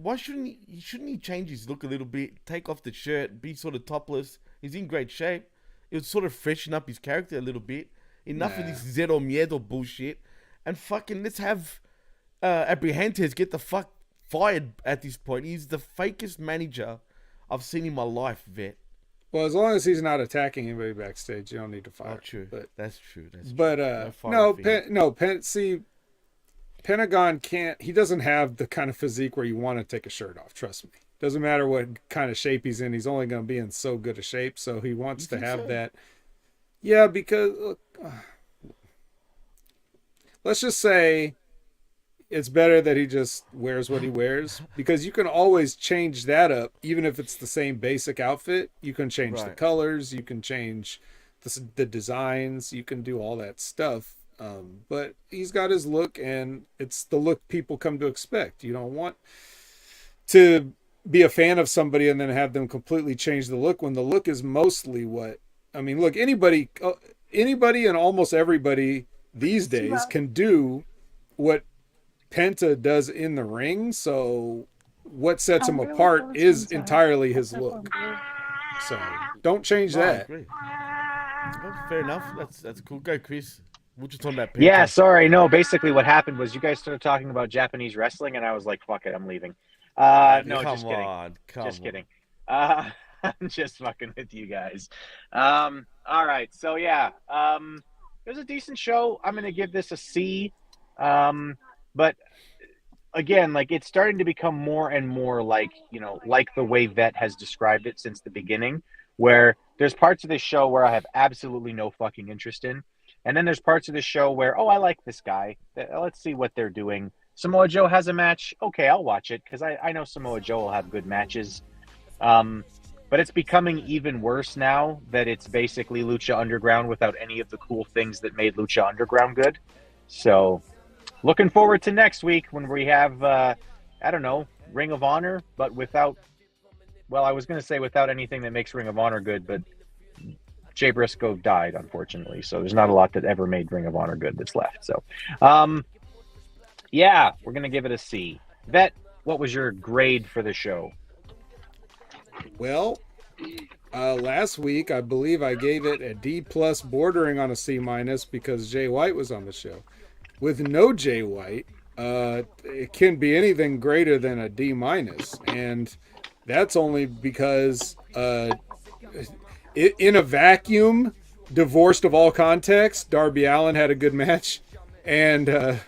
Why shouldn't he change his look a little bit? Take off the shirt, be sort of topless. He's in great shape. It would sort of freshen up his character a little bit. Enough of this Zero Miedo bullshit. And fucking let's have Abrihantes get the fuck fired at this point. He's the fakest manager I've seen in my life, Vet. Well, as long as he's not attacking anybody backstage, you don't need to fire. Oh, true. But, that's true. See, Pentagon he doesn't have the kind of physique where you want to take a shirt off. Trust me. Doesn't matter what kind of shape he's in. He's only going to be in so good a shape. So he wants to have that. Yeah, because look, let's just say it's better that he just wears what he wears, because you can always change that up. Even if it's the same basic outfit, you can change the colors, you can change the designs, you can do all that stuff. But he's got his look, and it's the look people come to expect. You don't want to be a fan of somebody and then have them completely change the look when the look is mostly what, I mean, look, anybody and almost everybody these days can do what Penta does in the ring. So what sets him apart is entirely his look. So don't change that. Fair enough. That's cool. Go, Chris. We're just talking about Penta. Yeah, sorry. No, basically what happened was you guys started talking about Japanese wrestling, and I was like, fuck it, I'm leaving. No, just kidding. Just kidding. I'm just fucking with you guys. All right. So, yeah, it was a decent show. I'm going to give this a C. But again, like, it's starting to become more and more like, you know, like the way Vet has described it since the beginning, where there's parts of this show where I have absolutely no fucking interest in. And then there's parts of the show where, oh, I like this guy. Let's see what they're doing. Samoa Joe has a match. Okay, I'll watch it because I know Samoa Joe will have good matches. But it's becoming even worse now that it's basically Lucha Underground without any of the cool things that made Lucha Underground good. So looking forward to next week when we have, I don't know, Ring of Honor, but without, well, I was going to say without anything that makes Ring of Honor good, but Jay Briscoe died, unfortunately. So there's not a lot that ever made Ring of Honor good that's left. So, yeah, we're going to give it a C. Vet, what was your grade for the show? Well, last week, I believe I gave it a D plus bordering on a C minus because Jay White was on the show. With no Jay White, it can be anything greater than a D minus. And that's only because in a vacuum, divorced of all context, Darby Allin had a good match. And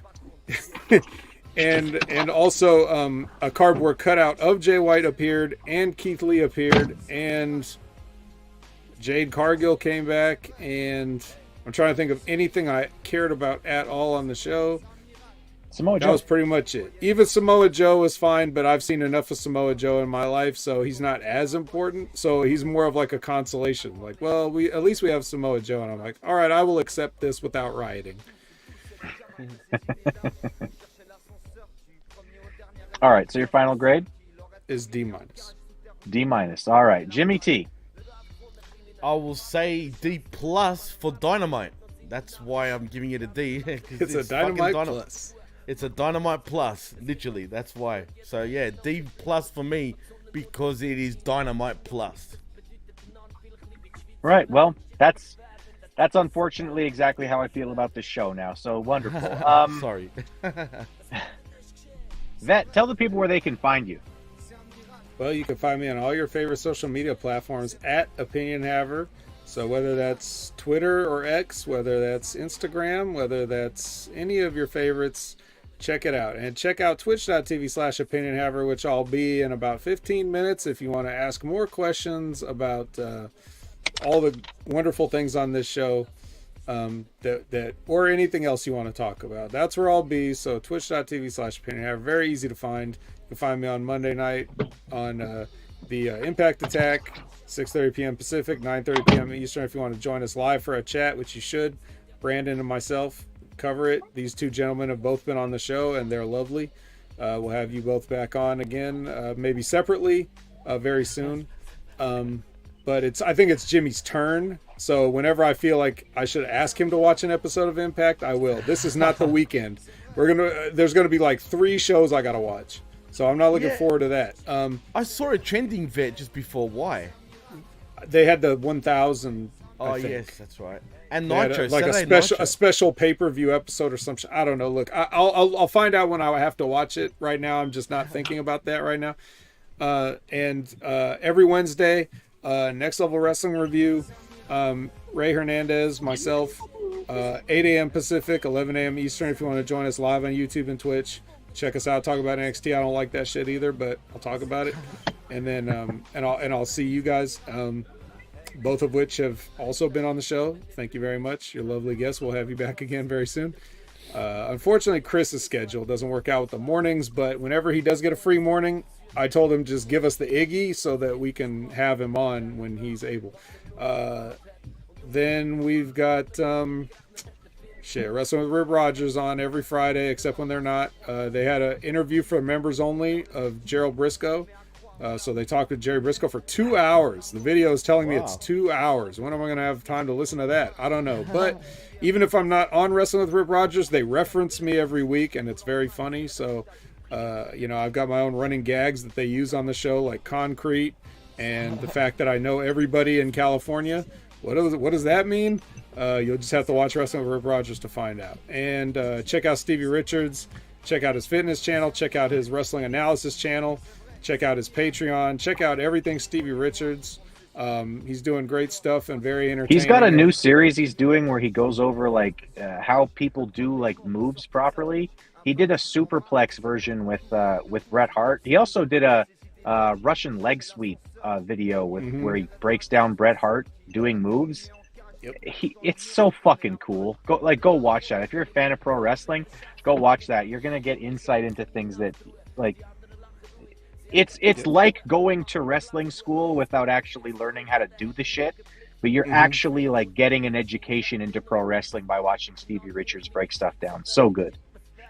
and also a cardboard cutout of Jay White appeared, and Keith Lee appeared, and Jade Cargill came back, and I'm trying to think of anything I cared about at all on the show. Samoa Joe. That was pretty much it. Even Samoa Joe was fine, but I've seen enough of Samoa Joe in my life, so he's not as important. So he's more of like a consolation. Like, well, at least we have Samoa Joe, and I'm like, all right, I will accept this without rioting. All right, so your final grade is D minus. D minus. All right, Jimmy T. I will say D plus for Dynamite. That's why I'm giving it a D. It's a Dynamite plus. It's a Dynamite plus, literally. That's why. So yeah, D plus for me because it is Dynamite plus. Right. Well, that's unfortunately exactly how I feel about this show now. So wonderful. Sorry. Vet, tell the people where they can find you. Well, you can find me on all your favorite social media platforms at Opinion Haver. So whether that's Twitter or X, whether that's Instagram, whether that's any of your favorites, check it out. And check out twitch.tv/Opinion Haver, which I'll be in about 15 minutes if you want to ask more questions about all the wonderful things on this show. That or anything else you want to talk about. That's where I'll be. So twitch.tv/opinionhaver, very easy to find. You can find me on Monday night on the Impact Attack, 6:30 p.m. Pacific, 9:30 p.m. Eastern. If you want to join us live for a chat, which you should, Brandon and myself cover it. These two gentlemen have both been on the show and they're lovely. We'll have you both back on again, maybe separately, very soon. But I think it's Jimmy's turn. So whenever I feel like I should ask him to watch an episode of Impact, I will. This is not the weekend. There's gonna be like 3 shows I gotta watch. So I'm not looking forward to that. I saw a trending vet just before. Why? They had the 1000. Oh yes, that's right. And Nitro, like a special pay-per-view episode or something. I don't know. Look, I'll find out when I have to watch it. Right now, I'm just not thinking about that right now. And every Wednesday, Next Level Wrestling Review, Ray Hernandez, myself, 8 a.m. Pacific, 11 a.m. Eastern. If you want to join us live on YouTube and Twitch, check us out. Talk about NXT. I don't like that shit either, but I'll talk about it. And then I'll see you guys. Both of which have also been on the show. Thank you very much. You're lovely guests. We'll have you back again very soon. Unfortunately, Chris's schedule doesn't work out with the mornings, but whenever he does get a free morning, I told him just give us the Iggy so that we can have him on when he's able. Then we've got Wrestling with Rip Rogers on every Friday, except when they're not. They had an interview for members only of Gerald Briscoe. So they talked with Jerry Briscoe for 2 hours. The video is telling me it's 2 hours. When am I going to have time to listen to that? I don't know. But even if I'm not on Wrestling with Rip Rogers, they reference me every week, and it's very funny. So, I've got my own running gags that they use on the show, like concrete, and the fact that I know everybody in California. What does that mean? You'll just have to watch Wrestling with Rip Rogers to find out. And check out Stevie Richards. Check out his fitness channel. Check out his wrestling analysis channel. Check out his Patreon. Check out everything Stevie Richards. He's doing great stuff and very entertaining. He's got a new series he's doing where he goes over how people do moves properly. He did a superplex version with Bret Hart. He also did a Russian leg sweep video where he breaks down Bret Hart doing moves. Yep. It's so fucking cool. Go watch that. If you're a fan of pro wrestling, go watch that. You're gonna get insight into things that It's like going to wrestling school without actually learning how to do the shit, but you're actually getting an education into pro wrestling by watching Stevie Richards break stuff down. So good.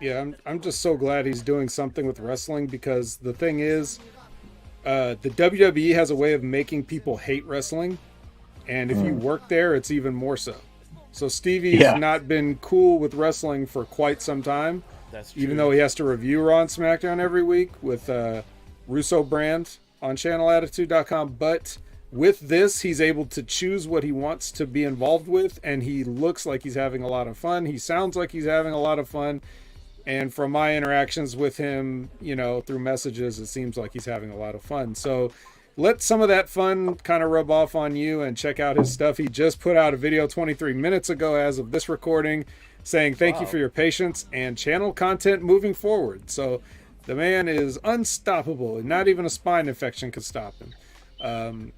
Yeah, I'm just so glad he's doing something with wrestling, because the thing is, the WWE has a way of making people hate wrestling, and if you work there, it's even more so. So Stevie's not been cool with wrestling for quite some time. That's true. Even though he has to review Raw and SmackDown every week with Russo brand on channelattitude.com, but with this he's able to choose what he wants to be involved with, and he looks like he's having a lot of fun. He sounds like he's having a lot of fun, and from my interactions with him, through messages, it seems like he's having a lot of fun. So let some of that fun kind of rub off on you and check out his stuff. He just put out a video 23 minutes ago as of this recording saying thank you for your patience and channel content moving forward. So the man is unstoppable, and not even a spine infection could stop him.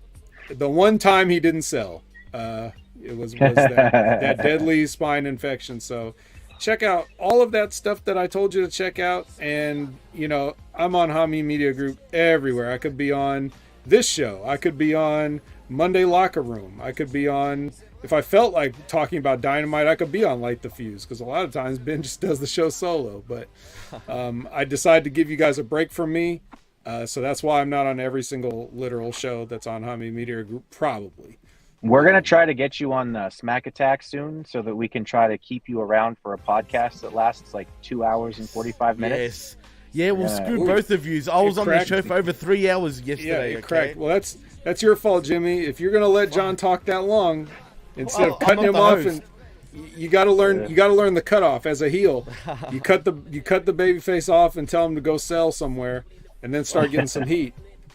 The one time he didn't sell, it was that deadly spine infection. So check out all of that stuff that I told you to check out. And, I'm on Hamin Media Group everywhere. I could be on this show. I could be on Monday Locker Room. I could be on, if I felt like talking about Dynamite, I could be on Light the Fuse, because a lot of times Ben just does the show solo. But I decided to give you guys a break from me. So that's why I'm not on every single literal show that's on Hamin Media Group, probably. We're going to try to get you on Smack Attack soon so that we can try to keep you around for a podcast that lasts 2 hours and 45 minutes. Yes. Yeah, we'll screw both of you. I was on the show for over 3 hours yesterday. Yeah, cracked. Well, that's your fault, Jimmy. If you're going to let John talk that long, instead of cutting him off, and you got to learn the cutoff as a heel. You cut the baby face off and tell him to go sell somewhere, and then start getting some heat,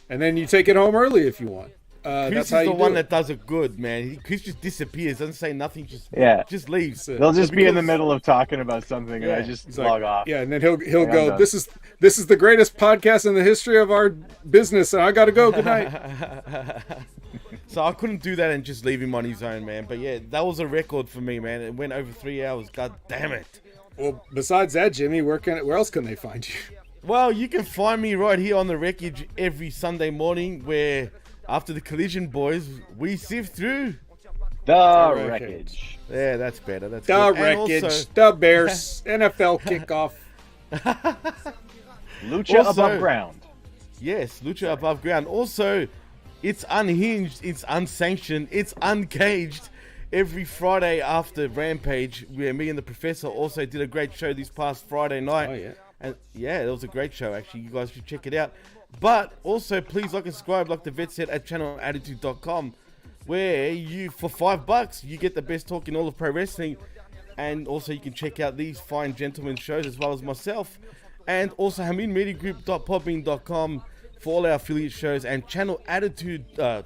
and then you take it home early if you want. Chris that's how is you the one do that does it good, man. Chris just disappears, doesn't say nothing, just leaves. They'll just be in the middle of talking about something, and I just log off. Yeah, and then he'll go, This is the greatest podcast in the history of our business, and I got to go. Good night. So I couldn't do that and just leave him on his own, man. But yeah, that was a record for me, man. It went over 3 hours. God damn it. Well, besides that, Jimmy, where else can they find you? Well, you can find me right here on the Wreckage every Sunday morning, where after the Collision boys, we sift through the Wreckage. Yeah, that's better. That's the good. Wreckage, Also, the Bears, NFL kickoff. Lucha Above Ground. Yes, Lucha Above Ground. Also, it's unhinged, it's unsanctioned, it's uncaged. Every Friday after Rampage, where me and the Professor also did a great show this past Friday night. Oh, yeah. And yeah, it was a great show, actually. You guys should check it out. But also, please like and subscribe, like the vet said, at channelattitude.com, where you, for $5, you get the best talk in all of pro wrestling. And also, you can check out these fine gentlemen shows as well as myself. And also, HaminMediaGroup.podbean.com for all our affiliate shows. And Channel Attitude, the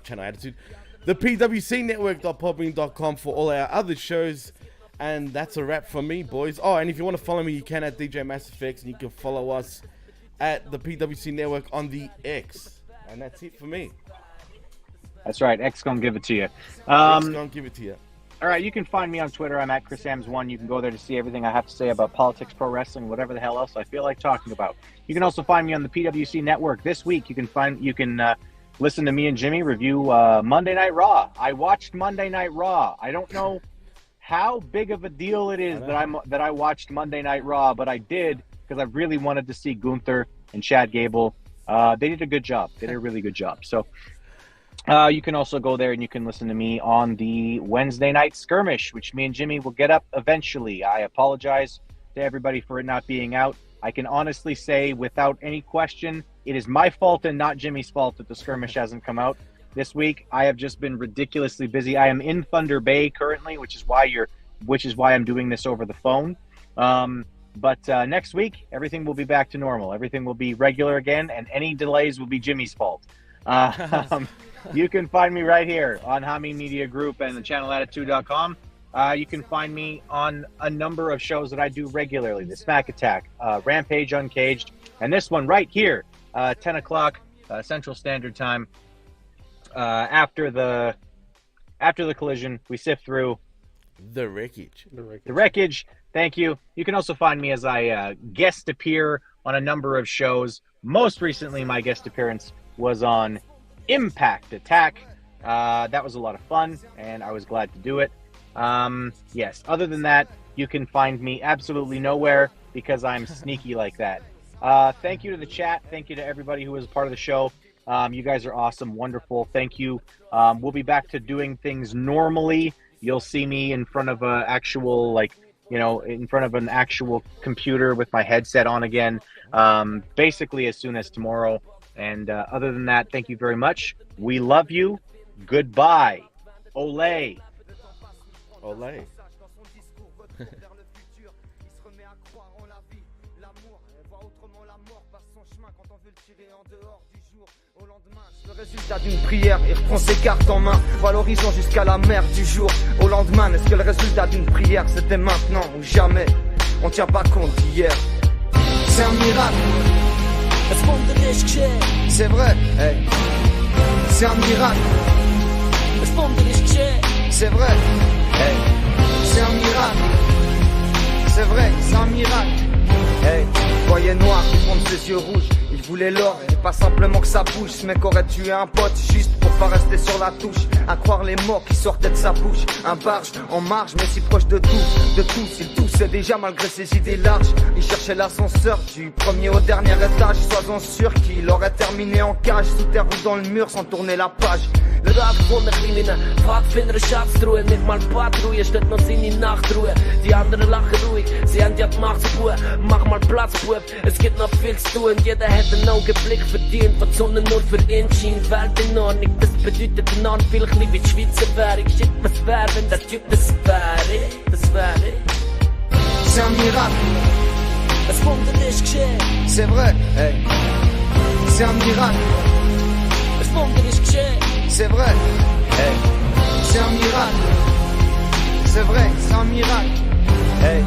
PWC Network.podbean.com for all our other shows. And that's a wrap for me, boys. Oh, and if you want to follow me, you can at DJ MassFX, and you can follow us at the PWC Network on the X. And that's it for me. That's right. X gonna give it to you. X gonna give it to you. All right, you can find me on Twitter. I'm at Chris Ambvs1. You can go there to see everything I have to say about politics, pro wrestling, whatever the hell else I feel like talking about. You can also find me on the PWC Network. This week, you can listen to me and Jimmy review Monday Night Raw. I watched Monday Night Raw. I don't know how big of a deal it is that I watched Monday Night Raw, but I did because I really wanted to see Gunther and Chad Gable. They did a good job. They did a really good job. So you can also go there and you can listen to me on the Wednesday Night Skirmish, which me and Jimmy will get up eventually. I apologize to everybody for it not being out. I can honestly say without any question, it is my fault and not Jimmy's fault that the Skirmish hasn't come out this week. I have just been ridiculously busy. I am in Thunder Bay currently, which is why I'm doing this over the phone. But next week, everything will be back to normal. Everything will be regular again, and any delays will be Jimmy's fault. You can find me right here on Hamin Media Group and the channelattitude.com. You can find me on a number of shows that I do regularly. The Smack Attack, Rampage Uncaged, and this one right here, 10 o'clock Central Standard Time. After the collision, we sift through the Wreckage. The Wreckage. Thank you. You can also find me as I guest appear on a number of shows. Most recently, my guest appearance was on Impact Attack. That was a lot of fun, and I was glad to do it. Yes. Other than that, you can find me absolutely nowhere because I'm sneaky like that. Thank you to the chat. Thank you to everybody who was a part of the show. You guys are awesome, wonderful. Thank you. We'll be back to doing things normally. You'll see me in front of an actual, in front of an actual computer with my headset on again, basically as soon as tomorrow. And other than that, thank you very much. We love you. Goodbye. Olé. Olé. Le résultat d'une prière, il reprend ses cartes en main, voit l'horizon jusqu'à la mer du jour. Au lendemain, est-ce que le résultat d'une prière c'était maintenant ou jamais? On tient pas compte d'hier. C'est un miracle. C'est vrai, hey. C'est un miracle. C'est vrai, hey. C'est un miracle. C'est vrai, c'est un miracle. Hey, voyait noir, il monte ses yeux rouges. Il voulait l'or, et pas simplement que ça bouge. Ce mec aurait tué un pote juste pour pas rester sur la touche. À croire les mots qui sortaient de sa bouche. Un barge en marge, mais si proche de tous. Il toussait déjà malgré ses idées larges. Il cherchait l'ascenseur du premier au dernier étage. Sois-en sûr qu'il aurait terminé en cage, sous terre ou dans le mur sans tourner la page. Le rap von der Krimine, Pfadfinder, Schatztruhe, nicht mal Patrouille, steht noch seine Nachtruhe. Die anderen lachen ruhig, sie haben ja die Macht zu Bub. Mach mal Platz, Bub, es gibt noch viel zu tun. Jeder hat einen Augenblick verdient, was die Sonne nur für ihn scheint. Welt in Ordnung, das bedeutet enorm viel, klein wie die Schweizer Währung. Shit, was wäre, wenn der Typ das wäre? Das wäre. C'est un miracle. Es Wunder ist geschehen. C'est vrai, hey. C'est un miracle. Es Wunder ist geschehen. C'est vrai, hey. C'est un miracle. C'est vrai, c'est un miracle, hey.